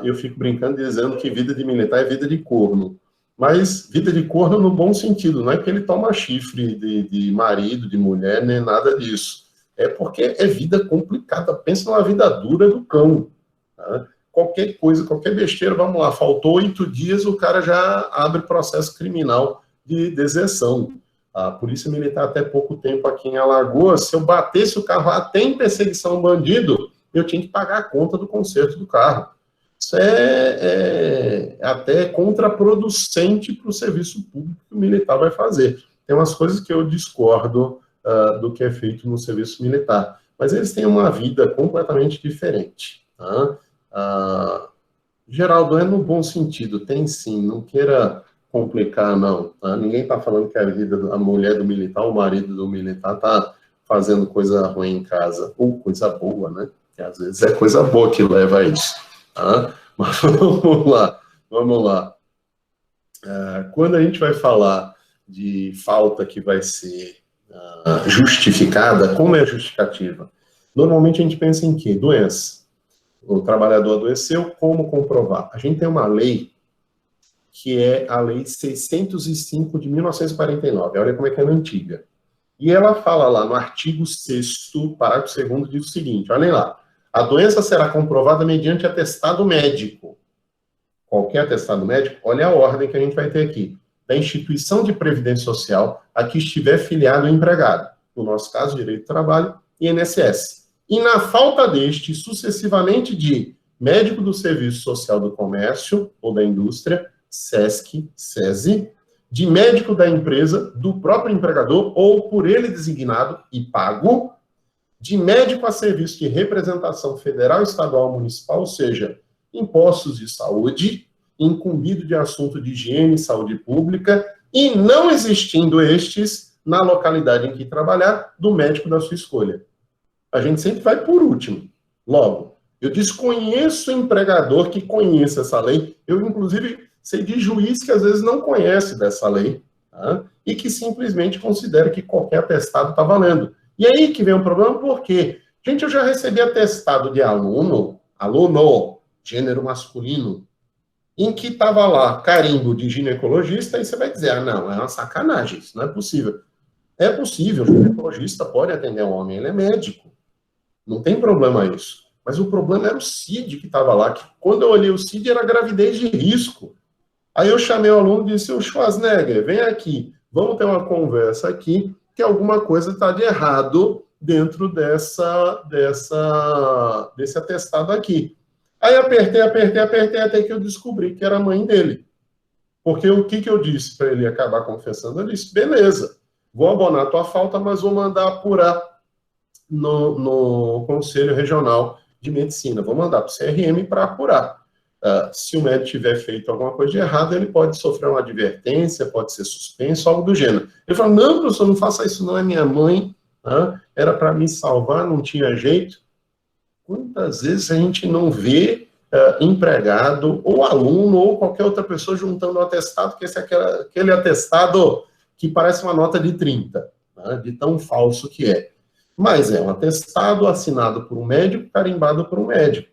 eu fico brincando dizendo que vida de militar é vida de corno. Mas vida de corno no bom sentido, não é que ele toma chifre de marido, de mulher, nem nada disso. É porque é vida complicada. Pensa numa vida dura do cão. Tá? Qualquer coisa, qualquer besteira, vamos lá, faltou 8 dias, o cara já abre processo criminal de deserção. A Polícia Militar, até pouco tempo aqui em Alagoas, se eu batesse o carro até em perseguição ao bandido, eu tinha que pagar a conta do conserto do carro. Isso é até contraproducente para o serviço público que o militar vai fazer. Tem umas coisas que eu discordo do que é feito no serviço militar, mas eles têm uma vida completamente diferente. Tá? Geraldo, é no bom sentido, tem sim, não queira complicar, não. Tá? Ninguém está falando que a mulher do militar, o marido do militar está fazendo coisa ruim em casa, ou coisa boa, né? Que às vezes é coisa boa que leva a isso. Tá? Mas vamos lá. Quando a gente vai falar de falta que vai ser justificada, como é a justificativa? Normalmente a gente pensa em quê? Doença. O trabalhador adoeceu, como comprovar? A gente tem uma lei que é a Lei 605 de 1949. Olha como é que é antiga. E ela fala lá no artigo 6º, parágrafo 2º, diz o seguinte, olhem lá. A doença será comprovada mediante atestado médico. Qualquer atestado médico, olha a ordem que a gente vai ter aqui. Da instituição de previdência social a que estiver filiado o empregado. No nosso caso, direito do trabalho e INSS. E na falta deste, sucessivamente de médico do Serviço Social do Comércio ou da Indústria, SESC, SESI, de médico da empresa, do próprio empregador ou por ele designado e pago, de médico a serviço de representação federal, estadual, municipal, ou seja, impostos de saúde, incumbido de assunto de higiene e saúde pública, e não existindo estes na localidade em que trabalhar, do médico da sua escolha. A gente sempre vai por último. Logo, eu desconheço empregador que conheça essa lei, eu, inclusive, sei de juiz que às vezes não conhece dessa lei, tá? E que simplesmente considera que qualquer atestado está valendo. E aí que vem um problema, porque, gente, eu já recebi atestado de aluno, gênero masculino, em que estava lá carimbo de ginecologista, e você vai dizer, não, é uma sacanagem, isso não é possível. É possível, o ginecologista pode atender um homem, ele é médico. Não tem problema isso. Mas o problema era o CID que estava lá, que quando eu olhei o CID era gravidez de risco. Aí eu chamei o aluno e disse, o Schwarzenegger, vem aqui, vamos ter uma conversa aqui, que alguma coisa está de errado dentro desse atestado aqui. Aí apertei, até que eu descobri que era a mãe dele. Porque o que eu disse para ele acabar confessando? Eu disse, beleza, vou abonar a tua falta, mas vou mandar apurar no Conselho Regional de Medicina. Vou mandar para o CRM para apurar. Se o médico tiver feito alguma coisa de errado, ele pode sofrer uma advertência, pode ser suspenso, algo do gênero. Ele falou, não, professor, não faça isso não, é minha mãe, era para me salvar, não tinha jeito. Quantas vezes a gente não vê empregado, ou aluno, ou qualquer outra pessoa juntando um atestado, que esse é aquele atestado que parece uma nota de 30, de tão falso que é. Mas é um atestado assinado por um médico, carimbado por um médico.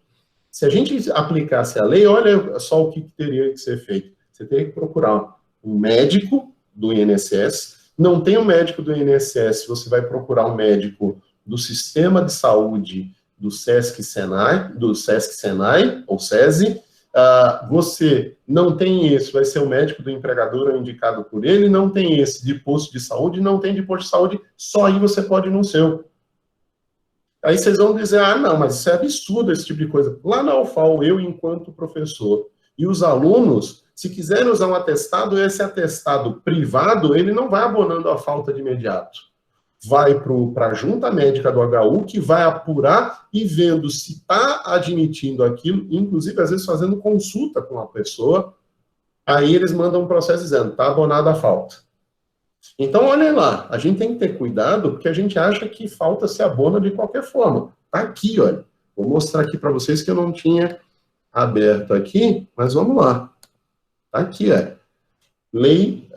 Se a gente aplicasse a lei, olha só o que teria que ser feito. Você teria que procurar um médico do INSS. Não tem um médico do INSS, você vai procurar um médico do Sistema de Saúde do SESC-Senai, ou SESI. Você não tem esse, vai ser o médico do empregador ou indicado por ele, não tem esse de posto de saúde, não tem de posto de saúde, só aí você pode ir no seu. Aí vocês vão dizer, não, mas isso é absurdo, esse tipo de coisa. Lá na UFAL, eu, enquanto professor, e os alunos, se quiserem usar um atestado, esse atestado privado, ele não vai abonando a falta de imediato. Vai para a junta médica do HU, que vai apurar e vendo se está admitindo aquilo, inclusive, às vezes, fazendo consulta com a pessoa, aí eles mandam um processo dizendo, está abonada a falta. Então, olhem lá, a gente tem que ter cuidado, porque a gente acha que falta se abona de qualquer forma. Tá aqui, olha. Vou mostrar aqui para vocês que eu não tinha aberto aqui, mas vamos lá. Tá aqui, Lei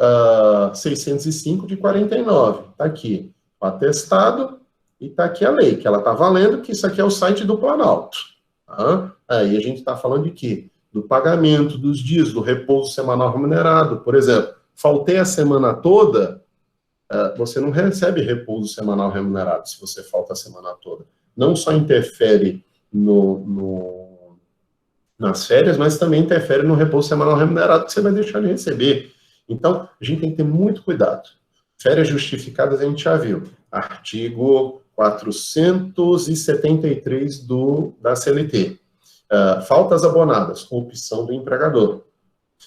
605 de 49. Tá aqui o atestado e tá aqui a lei, que ela tá valendo, que isso aqui é o site do Planalto. Tá? Aí a gente tá falando de quê? Do pagamento dos dias, do repouso semanal remunerado. Por exemplo, faltei a semana toda, você não recebe repouso semanal remunerado se você falta a semana toda. Não só interfere nas férias, mas também interfere no repouso semanal remunerado que você vai deixar de receber. Então, a gente tem que ter muito cuidado. Férias justificadas a gente já viu. Artigo 473 da CLT. Faltas abonadas, com opção do empregador.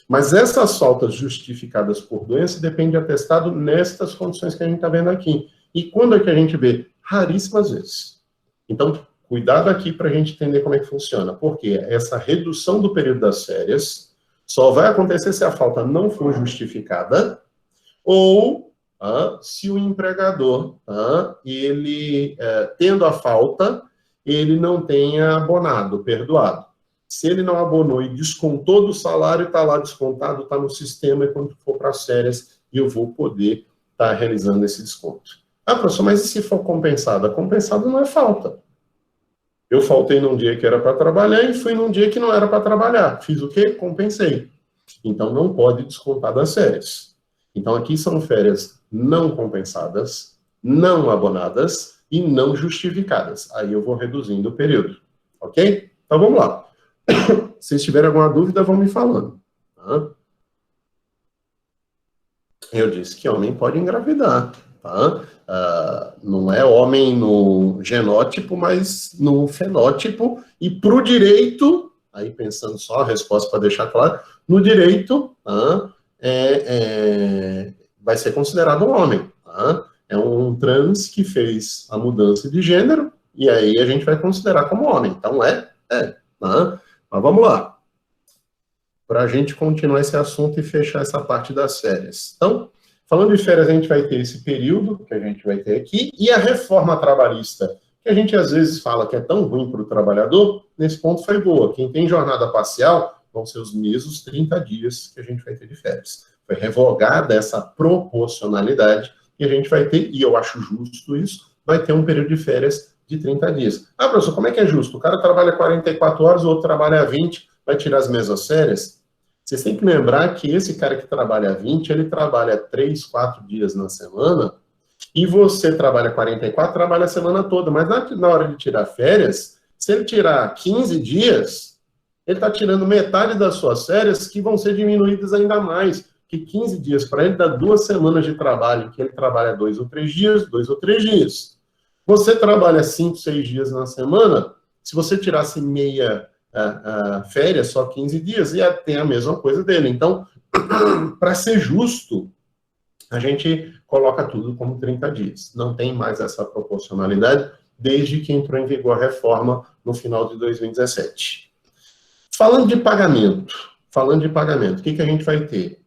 Mas essas faltas justificadas por doença dependem de atestado nestas condições que a gente está vendo aqui. E quando é que a gente vê? Raríssimas vezes. Então, cuidado aqui para a gente entender como é que funciona. Porque essa redução do período das férias só vai acontecer se a falta não for justificada ou se o empregador, ele, tendo a falta, ele não tenha abonado, perdoado. Se ele não abonou e descontou do salário, está lá descontado, está no sistema, e quando for para as férias, eu vou poder estar realizando esse desconto. Ah, professor, mas e se for compensado? Compensado não é falta. Eu faltei num dia que era para trabalhar e fui num dia que não era para trabalhar. Fiz o quê? Compensei. Então, não pode descontar das férias. Então, aqui são férias não compensadas, não abonadas e não justificadas. Aí eu vou reduzindo o período. Ok? Então, vamos lá. Se tiverem alguma dúvida, vão me falando. Tá? Eu disse que homem pode engravidar. Tá? Não é homem no genótipo, mas no fenótipo. E para o direito, aí pensando só a resposta para deixar claro, no direito, tá? Vai ser considerado um homem. Tá? É um trans que fez a mudança de gênero, e aí a gente vai considerar como homem. Então tá? Mas vamos lá. Para a gente continuar esse assunto e fechar essa parte das férias. Então, falando de férias, a gente vai ter esse período que a gente vai ter aqui, e a reforma trabalhista, que a gente às vezes fala que é tão ruim para o trabalhador, nesse ponto foi boa. Quem tem jornada parcial, vão ser os mesmos 30 dias que a gente vai ter de férias. Foi revogada essa proporcionalidade, e a gente vai ter, e eu acho justo isso, vai ter um período de férias de 30 dias. Ah, professor, como é que é justo? O cara trabalha 44 horas, o outro trabalha 20, vai tirar as mesmas férias? Vocês têm que lembrar que esse cara que trabalha 20, ele trabalha 3, 4 dias na semana, e você trabalha 44, trabalha a semana toda. Mas na hora de tirar férias, se ele tirar 15 dias, ele está tirando metade das suas férias, que vão ser diminuídas ainda mais. Que 15 dias para ele dá 2 semanas de trabalho, em que ele trabalha 2 ou 3 dias, 2 ou 3 dias. Você trabalha 5, 6 dias na semana, se você tirasse meia férias, só 15 dias, ia ter a mesma coisa dele. Então, para ser justo, a gente coloca tudo como 30 dias. Não tem mais essa proporcionalidade desde que entrou em vigor a reforma no final de 2017. Falando de pagamento, o que a gente vai ter?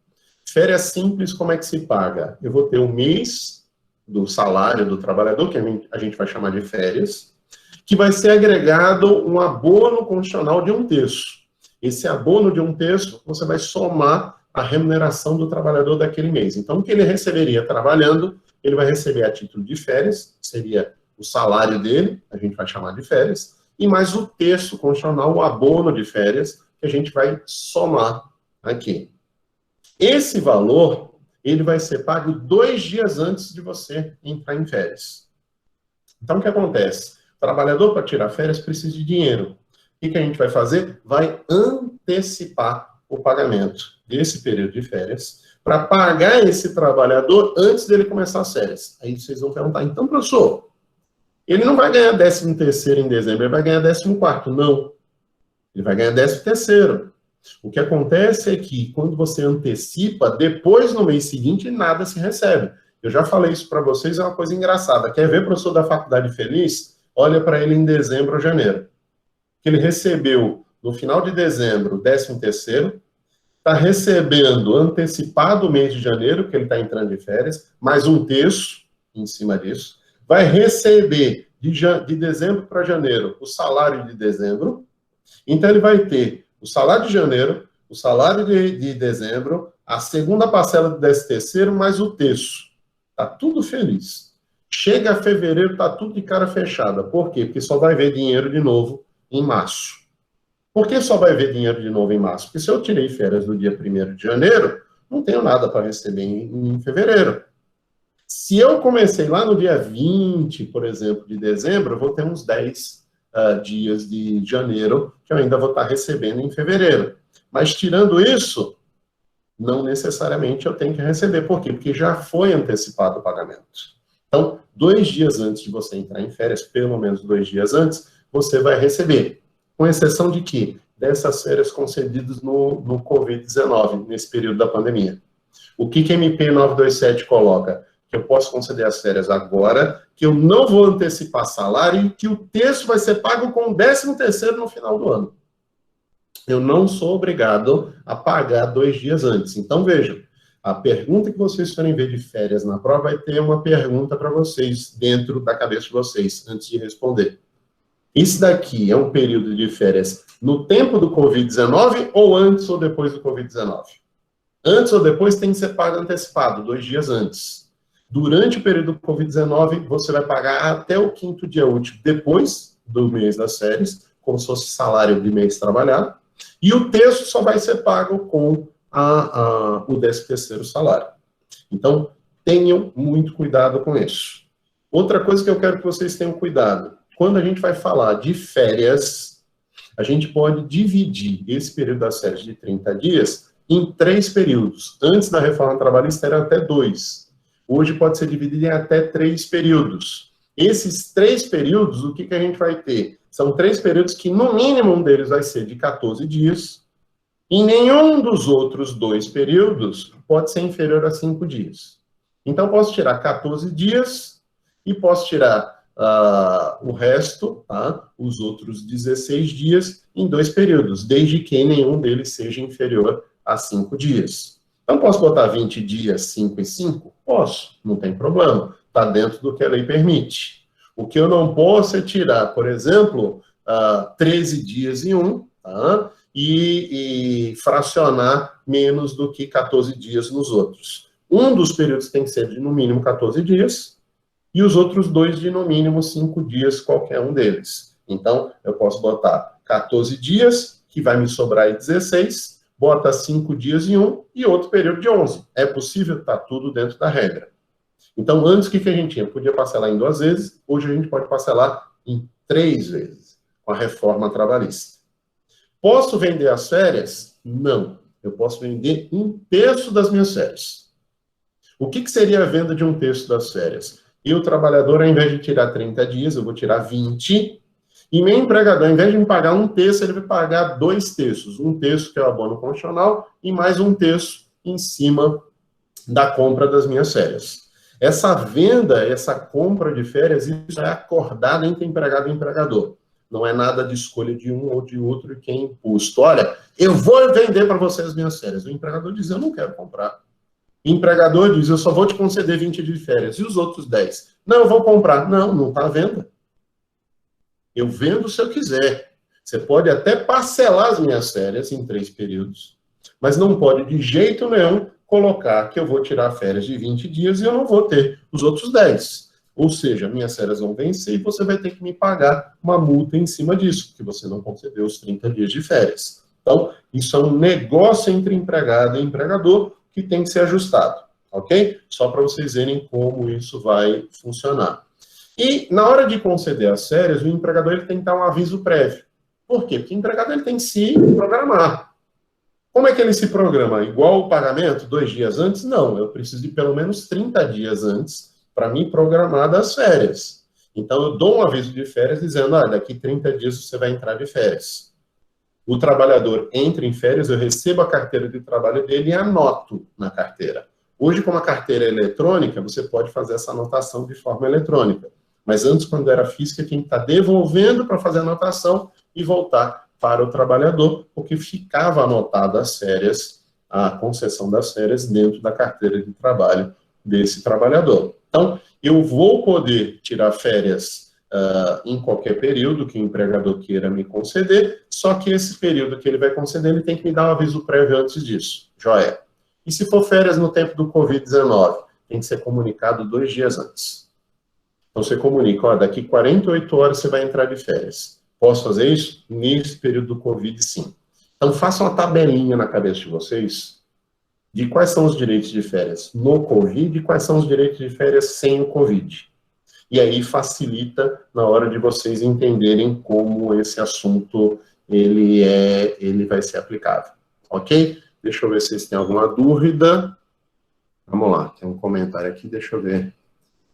Férias simples, como é que se paga? Eu vou ter um mês do salário do trabalhador, que a gente vai chamar de férias, que vai ser agregado um abono constitucional de 1/3. Esse abono de 1/3, você vai somar a remuneração do trabalhador daquele mês. Então, o que ele receberia trabalhando, ele vai receber a título de férias, seria o salário dele, a gente vai chamar de férias, e mais o terço constitucional, o abono de férias, que a gente vai somar aqui. Esse valor, ele vai ser pago 2 dias antes de você entrar em férias. Então, o que acontece? O trabalhador, para tirar férias, precisa de dinheiro. O que a gente vai fazer? Vai antecipar o pagamento desse período de férias para pagar esse trabalhador antes dele começar as férias. Aí vocês vão perguntar, então, professor, ele não vai ganhar 13º em dezembro, ele vai ganhar 14º. Não. Ele vai ganhar 13º. O que acontece é que, quando você antecipa, depois, no mês seguinte, nada se recebe. Eu já falei isso para vocês, é uma coisa engraçada. Quer ver o professor da faculdade feliz? Olha para ele em dezembro ou janeiro. Que ele recebeu, no final de dezembro, o 13º, está recebendo antecipado o mês de janeiro, que ele está entrando de férias, mais 1/3 em cima disso. Vai receber, de dezembro para janeiro, o salário de dezembro. Então, ele vai ter o salário de janeiro, o salário de dezembro, a segunda parcela do 13º, mais o terço. Está tudo feliz. Chega a fevereiro, está tudo de cara fechada. Por quê? Porque só vai ver dinheiro de novo em março. Por que só vai ver dinheiro de novo em março? Porque se eu tirei férias no dia 1º de janeiro, não tenho nada para receber em fevereiro. Se eu comecei lá no dia 20, por exemplo, de dezembro, eu vou ter uns 10 dias de janeiro que eu ainda vou estar recebendo em fevereiro. Mas tirando isso, não necessariamente eu tenho que receber. Por quê? Porque já foi antecipado o pagamento. Então, 2 dias antes de você entrar em férias, pelo menos 2 dias antes, você vai receber. Com exceção de que? Dessas férias concedidas no Covid-19, nesse período da pandemia. O que a MP 927 coloca? Que eu posso conceder as férias agora, que eu não vou antecipar salário e que o terço vai ser pago com o 13º no final do ano. Eu não sou obrigado a pagar 2 dias antes. Então, vejam, a pergunta que vocês forem ver de férias na prova vai ter uma pergunta para vocês, dentro da cabeça de vocês, antes de responder. Esse daqui é um período de férias no tempo do Covid-19 ou antes ou depois do Covid-19? Antes ou depois tem que ser pago antecipado, 2 dias antes. Durante o período do Covid-19, você vai pagar até o 5º dia útil depois do mês das férias, como se fosse salário de mês trabalhado, e o terço só vai ser pago com o 13º salário. Então, tenham muito cuidado com isso. Outra coisa que eu quero que vocês tenham cuidado, quando a gente vai falar de férias, a gente pode dividir esse período das férias de 30 dias em 3 períodos. Antes da reforma trabalhista era até 2. Hoje pode ser dividido em até 3 períodos. Esses 3 períodos, o que a gente vai ter? São 3 períodos que, no mínimo, um deles vai ser de 14 dias. E nenhum dos outros 2 períodos pode ser inferior a 5 dias. Então, posso tirar 14 dias e posso tirar o resto, tá? Os outros 16 dias, em 2 períodos, desde que nenhum deles seja inferior a 5 dias. Então, posso botar 20 dias, 5 e 5? Posso, não tem problema. Está dentro do que a lei permite. O que eu não posso é tirar, por exemplo, 13 dias em um, tá? E fracionar menos do que 14 dias nos outros. Um dos períodos tem que ser de, no mínimo, 14 dias, e os outros 2 de, no mínimo, 5 dias, qualquer um deles. Então, eu posso botar 14 dias, que vai me sobrar aí 16, bota 5 dias em um, e outro período de 11. É possível? Está tudo dentro da regra. Então, antes, o que a gente tinha? Podia parcelar em 2 vezes, hoje a gente pode parcelar em 3 vezes, com a reforma trabalhista. Posso vender as férias? Não. Eu posso vender 1/3 das minhas férias. O que seria a venda de 1/3 das férias? E o trabalhador, ao invés de tirar 30 dias, eu vou tirar 20, e meu empregador, ao invés de me pagar 1/3, ele vai pagar 2/3. 1/3, que é o abono constitucional, e mais 1/3 em cima da compra das minhas férias. Essa venda, essa compra de férias, isso é acordado entre empregado e empregador. Não é nada de escolha de um ou de outro que é imposto. Olha, eu vou vender para vocês as minhas férias. O empregador diz, eu não quero comprar. O empregador diz, eu só vou te conceder 20 de férias. E os outros 10? Não, eu vou comprar. Não, não está à venda. Eu vendo se eu quiser. Você pode até parcelar as minhas férias em 3 períodos, mas não pode de jeito nenhum colocar que eu vou tirar férias de 20 dias e eu não vou ter os outros 10. Ou seja, minhas férias vão vencer e você vai ter que me pagar uma multa em cima disso, porque você não concedeu os 30 dias de férias. Então, isso é um negócio entre empregado e empregador que tem que ser ajustado, ok? Só para vocês verem como isso vai funcionar. E, na hora de conceder as férias, o empregador ele tem que dar um aviso prévio. Por quê? Porque o empregado ele tem que se programar. Como é que ele se programa? Igual o pagamento, 2 dias antes? Não, eu preciso de pelo menos 30 dias antes para me programar das férias. Então, eu dou um aviso de férias dizendo, daqui 30 dias você vai entrar de férias. O trabalhador entra em férias, eu recebo a carteira de trabalho dele e anoto na carteira. Hoje, como a carteira é eletrônica, você pode fazer essa anotação de forma eletrônica. Mas antes, quando era física, tinha que estar devolvendo para fazer a anotação e voltar para o trabalhador, porque ficava anotado as férias, a concessão das férias dentro da carteira de trabalho desse trabalhador. Então, eu vou poder tirar férias em qualquer período que o empregador queira me conceder, só que esse período que ele vai conceder, ele tem que me dar um aviso prévio antes disso. Joia. E se for férias no tempo do Covid-19, tem que ser comunicado 2 dias antes. Então, você comunica, daqui 48 horas você vai entrar de férias. Posso fazer isso? Nesse período do Covid, sim. Então, façam uma tabelinha na cabeça de vocês de quais são os direitos de férias no Covid e quais são os direitos de férias sem o Covid. E aí facilita na hora de vocês entenderem como esse assunto ele vai ser aplicável. Ok? Deixa eu ver se vocês têm alguma dúvida. Vamos lá, tem um comentário aqui, deixa eu ver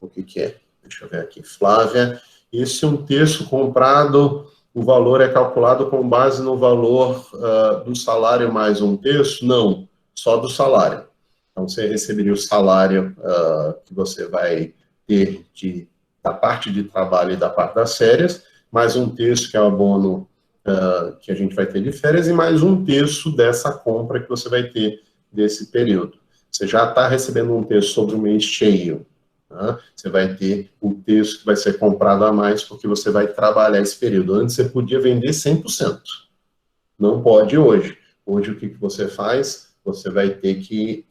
o que é. Deixa eu ver aqui. Flávia, esse é um terço comprado, o valor é calculado com base no valor do salário mais 1/3? Não, só do salário. Então, você receberia o salário que você vai ter da parte de trabalho e da parte das férias, mais 1/3, que é o abono que a gente vai ter de férias, e mais 1/3 dessa compra que você vai ter desse período. Você já está recebendo 1/3 sobre o mês cheio. Tá? Você vai ter um terço que vai ser comprado a mais porque você vai trabalhar esse período. Antes você podia vender 100%. Não pode hoje. Hoje o que você faz? Você vai ter que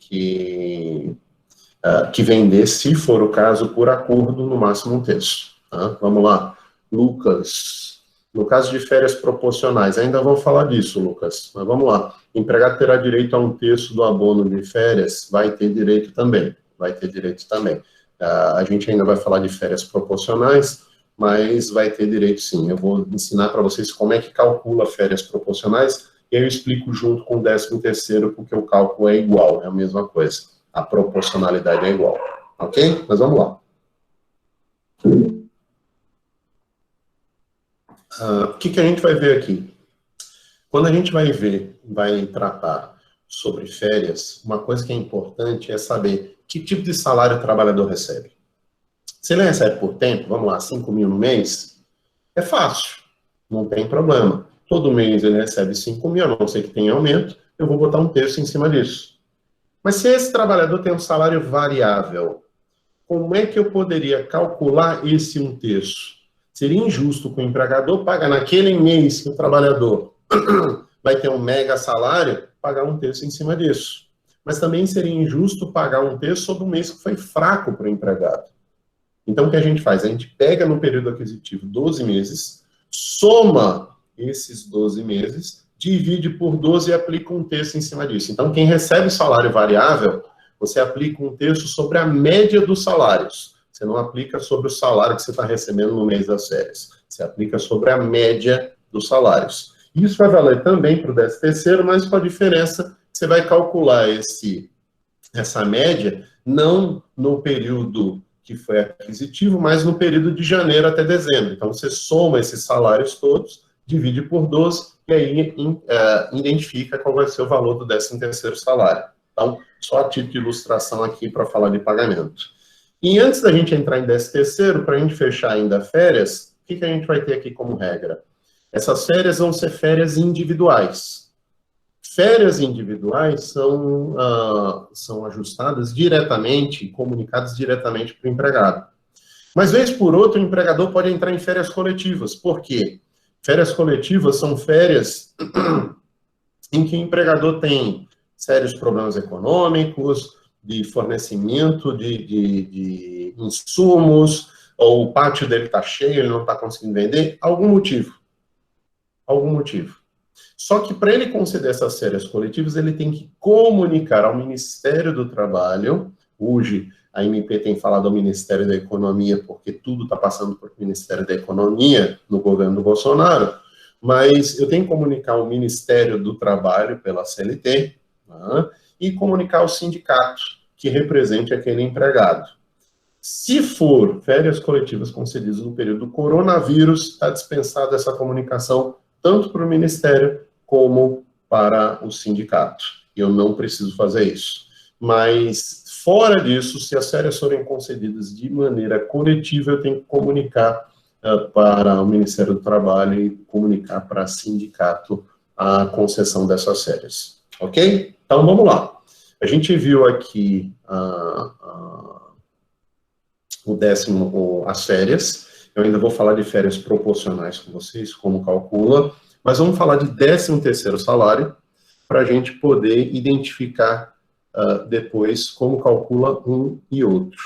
vender, se for o caso, por acordo, no máximo um terço. Tá? Vamos lá. Lucas, no caso de férias proporcionais, ainda vamos falar disso, Lucas, mas vamos lá. O empregado terá direito a um terço do abono de férias? Vai ter direito também. Vai ter direito também. A gente ainda vai falar de férias proporcionais, mas vai ter direito sim. Eu vou ensinar para vocês como é que calcula férias proporcionais, e aí eu explico junto com o 13º, porque o cálculo é igual, é a mesma coisa. A proporcionalidade é igual. Ok? Mas vamos lá. O que a gente vai ver aqui? Quando a gente vai tratar sobre férias, uma coisa que é importante é saber que tipo de salário o trabalhador recebe. Se ele recebe por tempo, vamos lá, 5 mil no mês, é fácil, não tem problema. Todo mês ele recebe 5 mil, a não ser que tenha aumento, eu vou botar um terço em cima disso. Mas se esse trabalhador tem um salário variável, como é que eu poderia calcular esse um terço? Seria injusto que o empregador pagar naquele mês que o trabalhador vai ter um mega salário, pagar um terço em cima disso. Mas também seria injusto pagar um terço sobre um mês que foi fraco para o empregado. Então, o que a gente faz? A gente pega no período aquisitivo 12 meses, soma esses 12 meses, divide por 12 e aplica um terço em cima disso. Então, quem recebe salário variável, você aplica um terço sobre a média dos salários. Você não aplica sobre o salário que você está recebendo no mês das férias. Você aplica sobre a média dos salários. Isso vai valer também para o 13º, mas com a diferença que você vai calcular essa média não no período que foi aquisitivo, mas no período de janeiro até dezembro. Então, você soma esses salários todos, divide por 12, e aí identifica qual vai ser o valor do 13º salário. Então, só a título de ilustração aqui para falar de pagamento. E antes da gente entrar em 13º, para a gente fechar ainda férias, o que a gente vai ter aqui como regra? Essas férias vão ser férias individuais. Férias individuais são ajustadas diretamente, comunicadas diretamente para o empregado. Mas, vez por outra, o empregador pode entrar em férias coletivas. Por quê? Férias coletivas são férias em que o empregador tem sérios problemas econômicos, de fornecimento de insumos, ou o pátio dele está cheio, ele não está conseguindo vender, algum motivo. Algum motivo. Só que para ele conceder essas férias coletivas, ele tem que comunicar ao Ministério do Trabalho. Hoje, a MP tem falado ao Ministério da Economia, porque tudo está passando por Ministério da Economia no governo do Bolsonaro, mas eu tenho que comunicar ao Ministério do Trabalho, pela CLT, e comunicar ao sindicato, que represente aquele empregado. Se for férias coletivas concedidas no período do coronavírus, está dispensada essa comunicação tanto para o Ministério como para o sindicato. Eu não preciso fazer isso. Mas, fora disso, se as férias forem concedidas de maneira coletiva, eu tenho que comunicar para o Ministério do Trabalho e comunicar para o sindicato a concessão dessas férias. Ok? Então, vamos lá. A gente viu aqui as férias. Eu ainda vou falar de férias proporcionais com vocês, como calcula, mas vamos falar de 13º salário, para a gente poder identificar depois como calcula um e outro.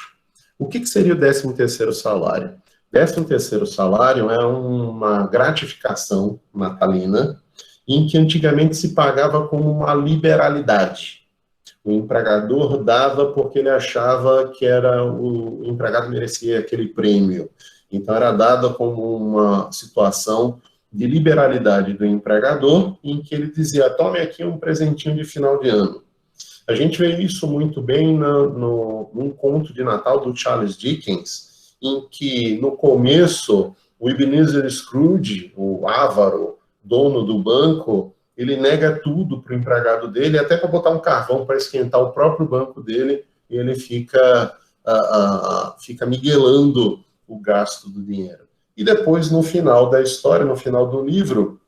O que seria o 13º salário? 13º salário é uma gratificação natalina, em que antigamente se pagava como uma liberalidade. O empregador dava porque ele achava que o empregado merecia aquele prêmio. Então, era dada como uma situação de liberalidade do empregador, em que ele dizia, tome aqui um presentinho de final de ano. A gente vê isso muito bem num conto de Natal do Charles Dickens, em que, no começo, o Ebenezer Scrooge, o avaro, dono do banco, ele nega tudo para o empregado dele, até para botar um carvão para esquentar o próprio banco dele, e ele fica miguelando o gasto do dinheiro. E depois, no final da história, no final do livro,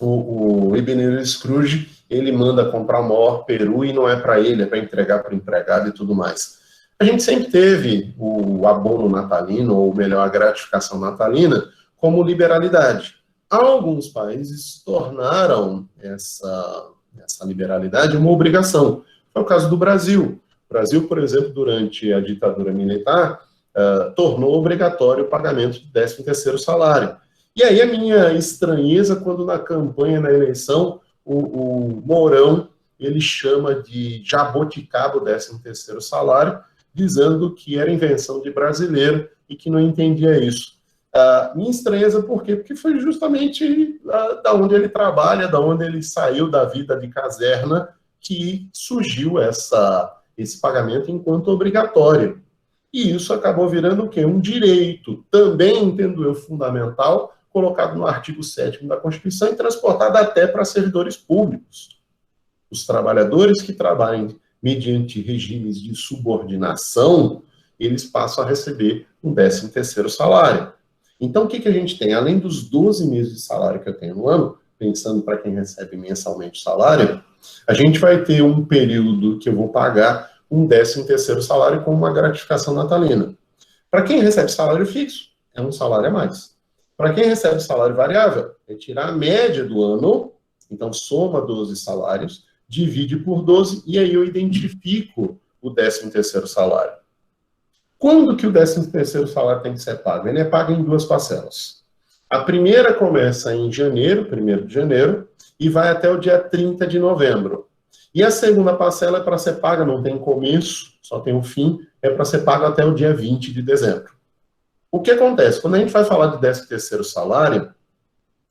o Ebenezer Scrooge, ele manda comprar o maior peru e não é para ele, é para entregar para o empregado e tudo mais. A gente sempre teve o abono natalino, ou melhor, a gratificação natalina, como liberalidade. Alguns países tornaram essa liberalidade uma obrigação. Foi o caso do Brasil. O Brasil, por exemplo, durante a ditadura militar, tornou obrigatório o pagamento do 13º salário. E aí a minha estranheza quando na campanha, na eleição, o Mourão, ele chama de jaboticaba o 13º salário, dizendo que era invenção de brasileiro e que não entendia isso. Minha estranheza por quê? Porque foi justamente da onde ele trabalha, da onde ele saiu da vida de caserna, que surgiu esse pagamento enquanto obrigatório. E isso acabou virando o quê? Um direito, também, entendo eu, fundamental, colocado no artigo 7º da Constituição e transportado até para servidores públicos. Os trabalhadores que trabalhem mediante regimes de subordinação, eles passam a receber um 13º salário. Então, o que a gente tem? Além dos 12 meses de salário que eu tenho no ano, pensando para quem recebe mensalmente o salário, a gente vai ter um período que eu vou pagar um 13º salário com uma gratificação natalina. Para quem recebe salário fixo, é um salário a mais. Para quem recebe salário variável, é tirar a média do ano, então soma 12 salários, divide por 12, e aí eu identifico o 13º salário. Quando que o 13º salário tem que ser pago? Ele é pago em 2 parcelas. A primeira começa em janeiro, 1º de janeiro, e vai até o dia 30 de novembro. E a segunda parcela é para ser paga, não tem começo, só tem um fim, é para ser paga até o dia 20 de dezembro. O que acontece? Quando a gente vai falar de 13º salário,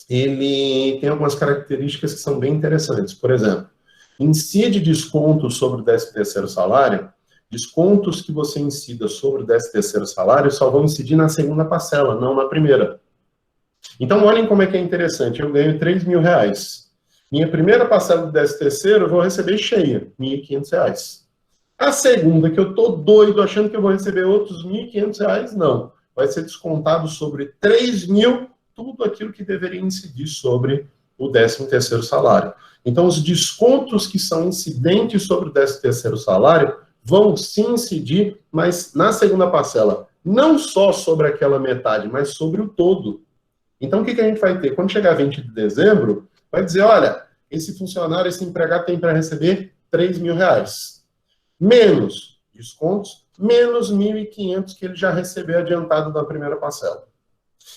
ele tem algumas características que são bem interessantes. Por exemplo, incide descontos sobre o 13º salário, descontos que você incida sobre o 13º salário só vão incidir na segunda parcela, não na primeira. Então, olhem como é que é interessante. Eu ganho R$3.000. Minha primeira parcela do 13º eu vou receber cheia, R$1.500. A segunda, que eu tô doido achando que eu vou receber outros R$1.500, não. Vai ser descontado sobre 3.000, tudo aquilo que deveria incidir sobre o 13º salário. Então, os descontos que são incidentes sobre o 13º salário vão sim incidir, mas na segunda parcela, não só sobre aquela metade, mas sobre o todo. Então, o que a gente vai ter? Quando chegar 20 de dezembro, vai dizer, olha, esse funcionário, esse empregado tem para receber R$3.000. Menos descontos, menos 1.500 que ele já recebeu adiantado da primeira parcela.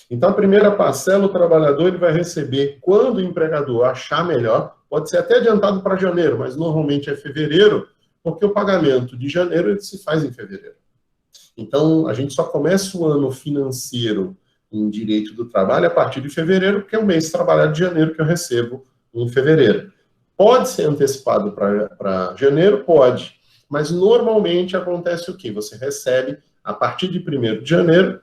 Então, a primeira parcela, o trabalhador ele vai receber quando o empregador achar melhor, pode ser até adiantado para janeiro, mas normalmente é fevereiro, porque o pagamento de janeiro ele se faz em fevereiro. Então, a gente só começa o ano financeiro em direito do trabalho a partir de fevereiro, porque é o mês trabalhado de janeiro que eu recebo em fevereiro. Pode ser antecipado para janeiro? Pode. Mas normalmente acontece o quê? Você recebe a partir de 1º de janeiro,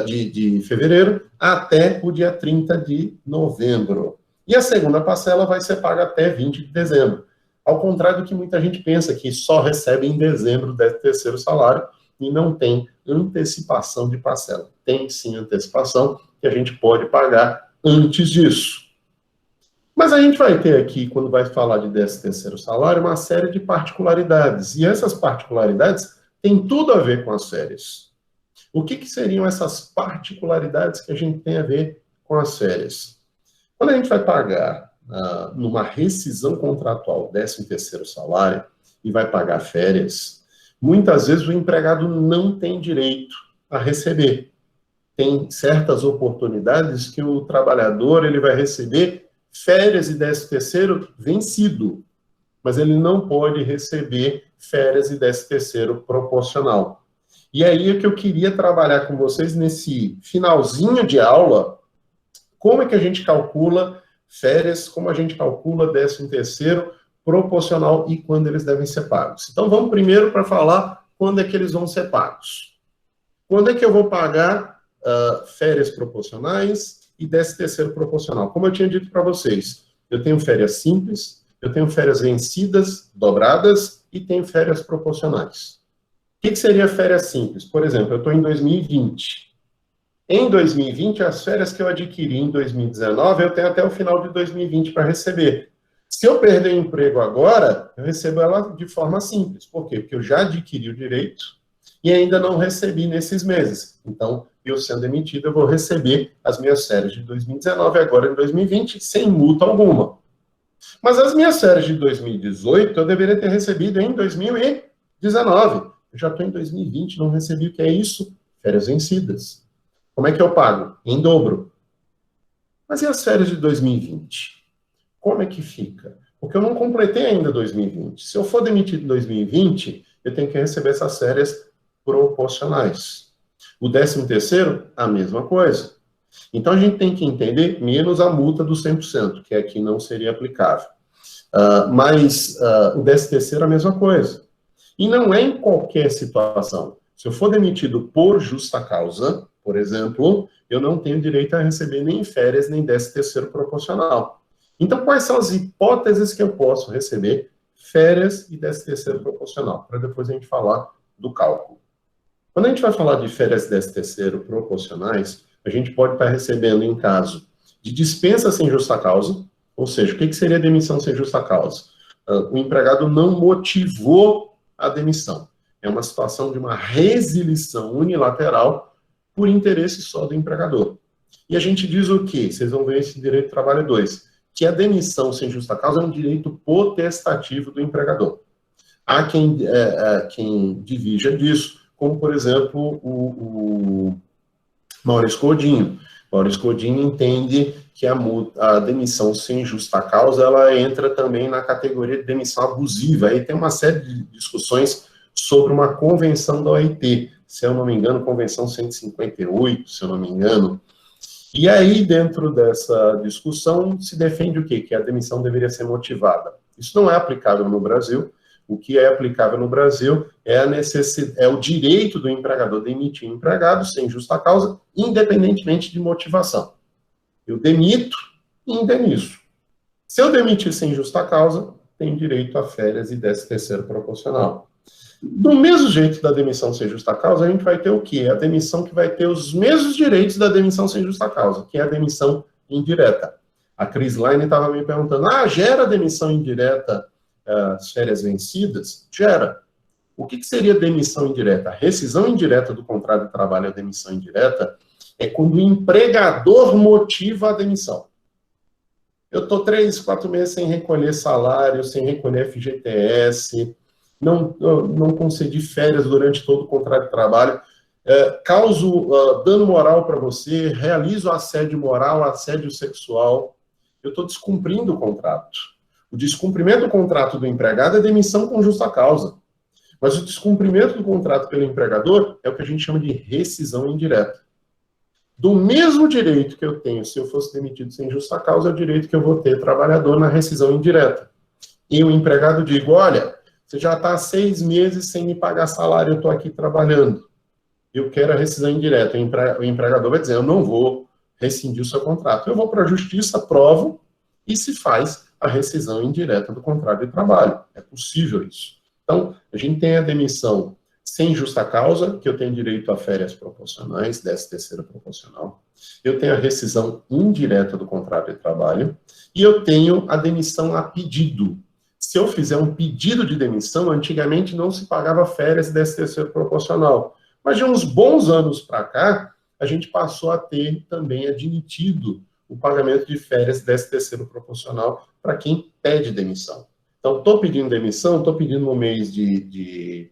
de fevereiro, até o dia 30 de novembro. E a segunda parcela vai ser paga até 20 de dezembro. Ao contrário do que muita gente pensa, que só recebe em dezembro o 13º salário e não tem antecipação de parcela. Tem sim antecipação que a gente pode pagar antes disso. Mas a gente vai ter aqui, quando vai falar de 13º salário, uma série de particularidades. E essas particularidades têm tudo a ver com as férias. O que seriam essas particularidades que a gente tem a ver com as férias? Quando a gente vai pagar numa rescisão contratual 13º salário e vai pagar férias, muitas vezes o empregado não tem direito a receber. Tem certas oportunidades que o trabalhador ele vai receber férias e 13º vencido, mas ele não pode receber férias e 13º proporcional. E aí é que eu queria trabalhar com vocês nesse finalzinho de aula, como é que a gente calcula férias, como a gente calcula 13º proporcional e quando eles devem ser pagos. Então vamos primeiro para falar quando é que eles vão ser pagos. Quando é que eu vou pagar férias proporcionais e 13º proporcional? Como eu tinha dito para vocês, eu tenho férias simples, eu tenho férias vencidas, dobradas, e tenho férias proporcionais. O que seria férias simples? Por exemplo, eu estou em 2020. Em 2020, as férias que eu adquiri em 2019, eu tenho até o final de 2020 para receber. Se eu perder o emprego agora, eu recebo ela de forma simples. Por quê? Porque eu já adquiri o direito, e ainda não recebi nesses meses. Então, eu sendo demitido, eu vou receber as minhas férias de 2019 agora em 2020, sem multa alguma. Mas as minhas férias de 2018 eu deveria ter recebido em 2019. Eu já estou em 2020, não recebi. O que é isso? Férias vencidas. Como é que eu pago? Em dobro. Mas e as férias de 2020? Como é que fica? Porque eu não completei ainda 2020. Se eu for demitido em 2020, eu tenho que receber essas férias proporcionais. O 13º, a mesma coisa. Então, a gente tem que entender menos a multa do 100%, que aqui não seria aplicável. Mas o 13º, a mesma coisa. E não é em qualquer situação. Se eu for demitido por justa causa, por exemplo, eu não tenho direito a receber nem férias, nem 13º proporcional. Então, quais são as hipóteses que eu posso receber férias e 13º proporcional? Para depois a gente falar do cálculo. Quando a gente vai falar de férias 13º proporcionais, a gente pode estar recebendo em caso de dispensa sem justa causa, ou seja, o que seria demissão sem justa causa? O empregado não motivou a demissão. É uma situação de uma resilição unilateral por interesse só do empregador. E a gente diz o quê? Vocês vão ver esse direito do trabalho 2, que a demissão sem justa causa é um direito potestativo do empregador. Há quem divija disso, como, por exemplo, o Maurício Coutinho. Maurício Coutinho entende que a demissão sem justa causa, ela entra também na categoria de demissão abusiva. Aí tem uma série de discussões sobre uma convenção da OIT, se eu não me engano, convenção 158, se eu não me engano. E aí, dentro dessa discussão, se defende o quê? Que a demissão deveria ser motivada. Isso não é aplicável no Brasil. O que é aplicável no Brasil é o direito do empregador demitir o empregado sem justa causa, independentemente de motivação. Eu demito e indenizo. Se eu demitir sem justa causa, tenho direito a férias e 13º proporcional. Do mesmo jeito da demissão sem justa causa, a gente vai ter o quê? A demissão que vai ter os mesmos direitos da demissão sem justa causa, que é a demissão indireta. A Cris Line estava me perguntando, gera demissão indireta as férias vencidas? Gera. O que seria demissão indireta? A rescisão indireta do contrato de trabalho, a demissão indireta, é quando o empregador motiva a demissão. Eu estou 3, 4 meses sem recolher salário, sem recolher FGTS, não concedi férias durante todo o contrato de trabalho, causo dano moral para você, realizo assédio moral, assédio sexual, eu estou descumprindo o contrato. O descumprimento do contrato do empregado é demissão com justa causa. Mas o descumprimento do contrato pelo empregador é o que a gente chama de rescisão indireta. Do mesmo direito que eu tenho se eu fosse demitido sem justa causa, é o direito que eu vou ter trabalhador na rescisão indireta. E o empregado digo, olha, você já está há 6 meses sem me pagar salário, eu estou aqui trabalhando. Eu quero a rescisão indireta. O empregador vai dizer, eu não vou rescindir o seu contrato. Eu vou para a justiça, provo, e se faz a rescisão indireta do contrato de trabalho. É possível isso. Então, a gente tem a demissão sem justa causa, que eu tenho direito a férias proporcionais, 13º proporcional. Eu tenho a rescisão indireta do contrato de trabalho. E eu tenho a demissão a pedido. Se eu fizer um pedido de demissão, antigamente não se pagava férias 13º proporcional. Mas de uns bons anos para cá, a gente passou a ter também admitido o pagamento de férias 13º proporcional para quem pede demissão. Então, estou pedindo demissão, estou pedindo no mês de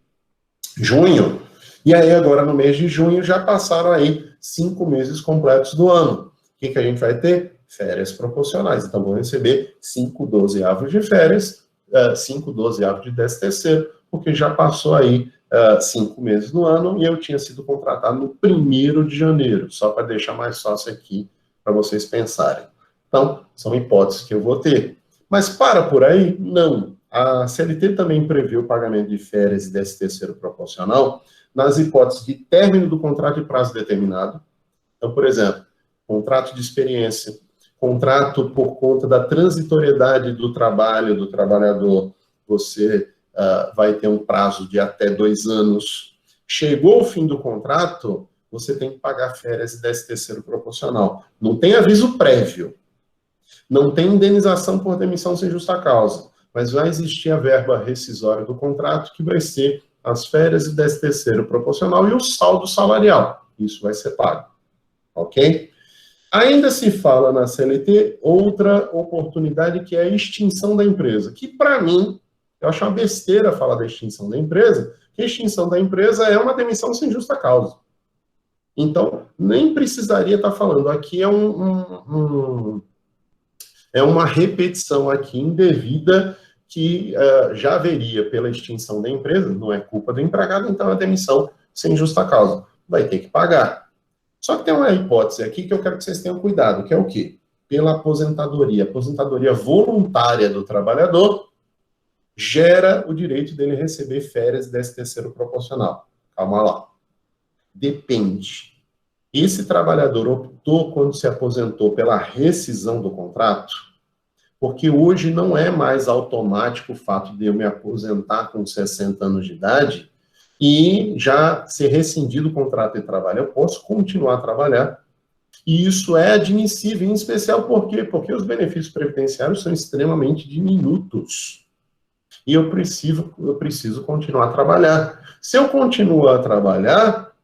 junho, e aí agora no mês de junho já passaram aí 5 meses completos do ano. O que a gente vai ter? Férias proporcionais. Então, vou receber 5/12 de férias, 5/12 de 13º, porque já passou aí 5 meses no ano e eu tinha sido contratado no 1º de janeiro, só para deixar mais fácil aqui para vocês pensarem. Então, são hipóteses que eu vou ter. Mas para por aí? Não. A CLT também prevê o pagamento de férias e 13º proporcional nas hipóteses de término do contrato de prazo determinado. Então, por exemplo, contrato de experiência, contrato por conta da transitoriedade do trabalho do trabalhador, você vai ter um prazo de até 2 anos. Chegou o fim do contrato, você tem que pagar férias e 13º proporcional. Não tem aviso prévio. Não tem indenização por demissão sem justa causa, mas vai existir a verba rescisória do contrato, que vai ser as férias e 13º proporcional e o saldo salarial. Isso vai ser pago, ok? Ainda se fala na CLT outra oportunidade que é a extinção da empresa, que para mim, eu acho uma besteira falar da extinção da empresa, que a extinção da empresa é uma demissão sem justa causa. Então, nem precisaria estar falando. Aqui é é uma repetição aqui indevida que já haveria pela extinção da empresa, não é culpa do empregado, então é demissão sem justa causa. Vai ter que pagar. Só que tem uma hipótese aqui que eu quero que vocês tenham cuidado, que é o quê? Pela aposentadoria. A aposentadoria voluntária do trabalhador gera o direito dele receber férias e 13º proporcional. Calma lá. Depende. Esse trabalhador optou, quando se aposentou, pela rescisão do contrato, porque hoje não é mais automático o fato de eu me aposentar com 60 anos de idade e já ser rescindido o contrato de trabalho. Eu posso continuar a trabalhar. E isso é admissível, em especial por quê? Porque os benefícios previdenciários são extremamente diminutos. E eu preciso continuar a trabalhar. Se eu continuar a trabalhar,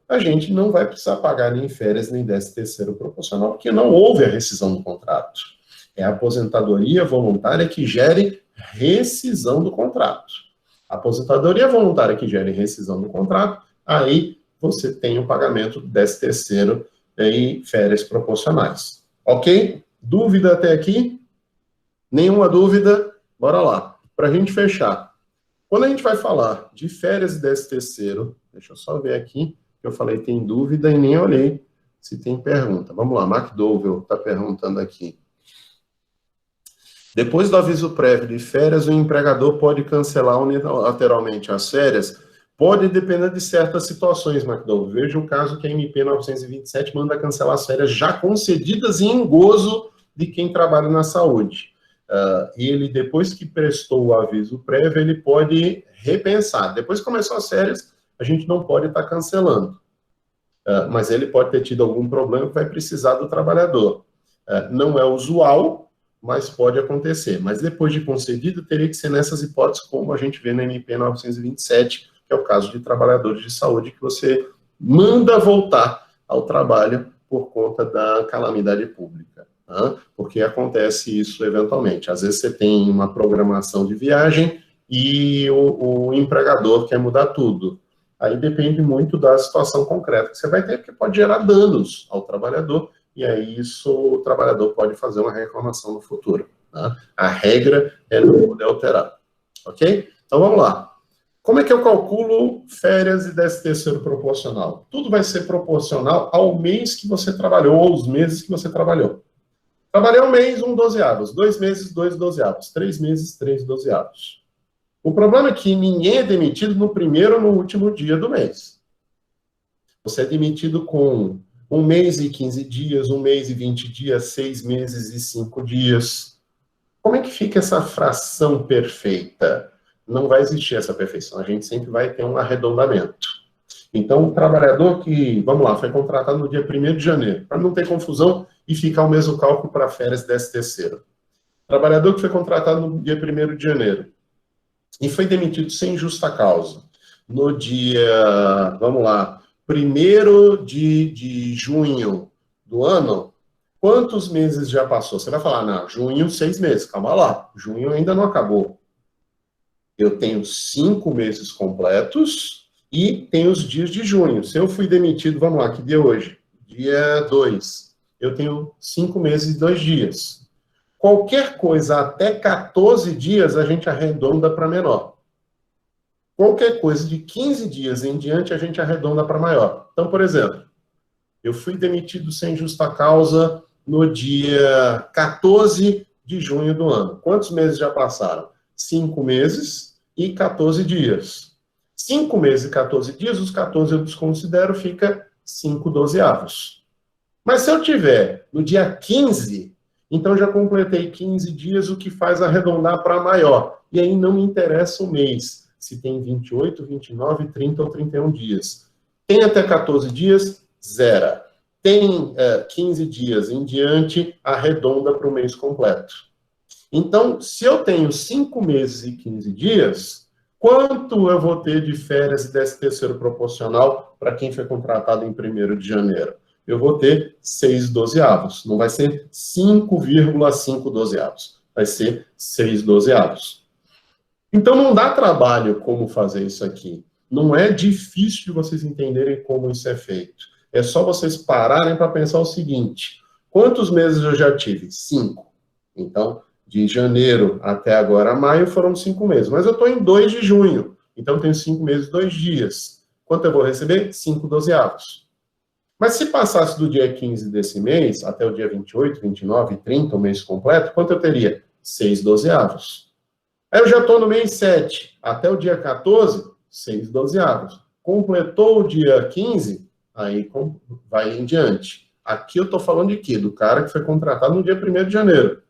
a gente não vai precisar pagar nem férias, nem 13º proporcional, porque não houve a rescisão do contrato. É a aposentadoria voluntária que gere rescisão do contrato. A aposentadoria voluntária que gere rescisão do contrato, aí você tem o pagamento do 13º e férias proporcionais. Ok? Dúvida até aqui? Nenhuma dúvida? Bora lá. Para a gente fechar. Quando a gente vai falar de férias e 13º, deixa eu só ver aqui, que eu falei tem dúvida e nem olhei se tem pergunta. Vamos lá, McDowell está perguntando aqui. Depois do aviso prévio de férias, o empregador pode cancelar unilateralmente as férias? Pode depender de certas situações, McDowell. Veja o caso que a MP 927 manda cancelar as férias já concedidas e em gozo de quem trabalha na saúde. Ele, depois que prestou o aviso prévio, ele pode repensar. Depois que começou as férias, a gente não pode estar cancelando. Mas ele pode ter tido algum problema que vai precisar do trabalhador. Não é usual, mas pode acontecer. Mas depois de concedido, teria que ser nessas hipóteses, como a gente vê na MP 927, que é o caso de trabalhadores de saúde, que você manda voltar ao trabalho por conta da calamidade pública. Porque acontece isso eventualmente. Às vezes você tem uma programação de viagem e o empregador quer mudar tudo. Aí depende muito da situação concreta que você vai ter, porque pode gerar danos ao trabalhador, e aí isso o trabalhador pode fazer uma reclamação no futuro. A regra é não poder alterar. Ok? Então vamos lá. Como é que eu calculo férias e 13º proporcional? Tudo vai ser proporcional ao mês que você trabalhou, ou aos meses que você trabalhou. Trabalhei um mês, 1 dozeavos. 2 meses, 2 dozeavos. 3 meses, 3 dozeavos. O problema é que ninguém é demitido no primeiro ou no último dia do mês. Você é demitido com 1 mês e 15 dias, 1 mês e 20 dias, 6 meses e 5 dias. Como é que fica essa fração perfeita? Não vai existir essa perfeição. A gente sempre vai ter um arredondamento. Então, o trabalhador que, vamos lá, foi contratado no dia 1º de janeiro, para não ter confusão e ficar o mesmo cálculo para férias 13º. Trabalhador que foi contratado no dia 1º de janeiro e foi demitido sem justa causa no dia, vamos lá, 1º de junho do ano, quantos meses já passou? Você vai falar, não, junho, 6 meses, calma lá, junho ainda não acabou. Eu tenho 5 meses completos e tenho os dias de junho. Se eu fui demitido, vamos lá, que dia é hoje? Dia 2. Eu tenho 5 meses e 2 dias. Qualquer coisa até 14 dias, a gente arredonda para menor. Qualquer coisa de 15 dias em diante, a gente arredonda para maior. Então, por exemplo, eu fui demitido sem justa causa no dia 14 de junho do ano. Quantos meses já passaram? 5 meses e 14 dias. 5 meses e 14 dias, os 14 eu desconsidero, fica 5 dozeavos. Mas se eu tiver no dia 15, então já completei 15 dias, o que faz arredondar para maior. E aí não me interessa o mês, se tem 28, 29, 30 ou 31 dias. Tem até 14 dias, zera. Tem 15 dias em diante, arredonda para o mês completo. Então, se eu tenho 5 meses e 15 dias, Quanto eu vou ter de férias e 13º proporcional para quem foi contratado em 1º de janeiro? Eu vou ter 6/12. Não vai ser 5,5/12. Vai ser 6/12. Então, não dá trabalho como fazer isso aqui. Não é difícil de vocês entenderem como isso é feito. É só vocês pararem para pensar o seguinte: quantos meses eu já tive? 5. Então, de janeiro até agora, maio, foram 5 meses. Mas eu estou em 2 de junho. Então, eu tenho 5 meses, 2 dias. Quanto eu vou receber? 5/12. Mas se passasse do dia 15 desse mês até o dia 28, 29, 30, o mês completo, quanto eu teria? 6/12. Aí eu já estou no mês 7, até o dia 14, 6/12. Completou o dia 15, aí vai em diante. Aqui eu estou falando de quê? Do cara que foi contratado no dia 1º de janeiro.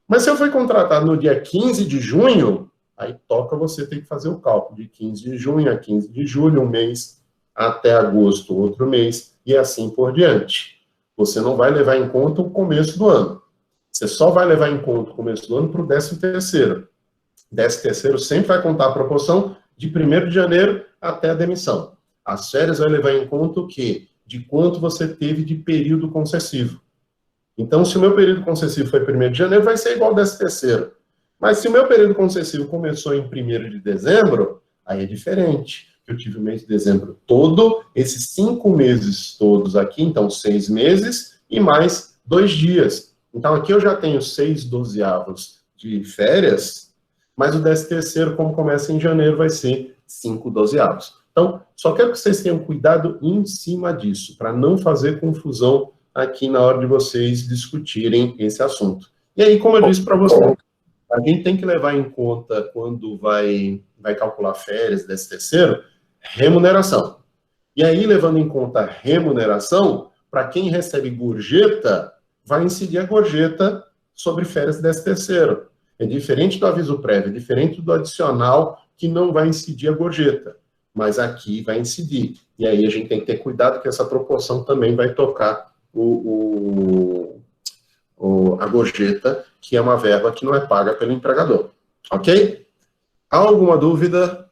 Mas se eu fui contratado no dia 15 de junho, aí toca você ter que fazer o cálculo de 15 de junho a 15 de julho, um mês, até agosto, outro mês, e assim por diante. Você não vai levar em conta o começo do ano. Você só vai levar em conta o começo do ano para o 13º. 13º sempre vai contar a proporção de 1º de janeiro até a demissão. As férias vai levar em conta o quê? De quanto você teve de período concessivo. Então, se o meu período concessivo foi 1º de janeiro, vai ser igual ao 13º. Mas se o meu período concessivo começou em 1º de dezembro, aí é diferente. Eu tive o mês de dezembro todo, esses 5 meses todos aqui, então 6 meses e mais 2 dias. Então, aqui eu já tenho 6/12 de férias, mas o 13º, como começa em janeiro, vai ser 5/12. Então, só quero que vocês tenham cuidado em cima disso, para não fazer confusão aqui na hora de vocês discutirem esse assunto. E aí, como eu disse para vocês, a gente tem que levar em conta, quando vai calcular férias, 13º, remuneração. E aí, levando em conta a remuneração, para quem recebe gorjeta, vai incidir a gorjeta sobre férias 13º. É diferente do aviso prévio, é diferente do adicional, que não vai incidir a gorjeta. Mas aqui vai incidir. E aí a gente tem que ter cuidado que essa proporção também vai tocar a gorjeta, que é uma verba que não é paga pelo empregador. Ok? Há alguma dúvida?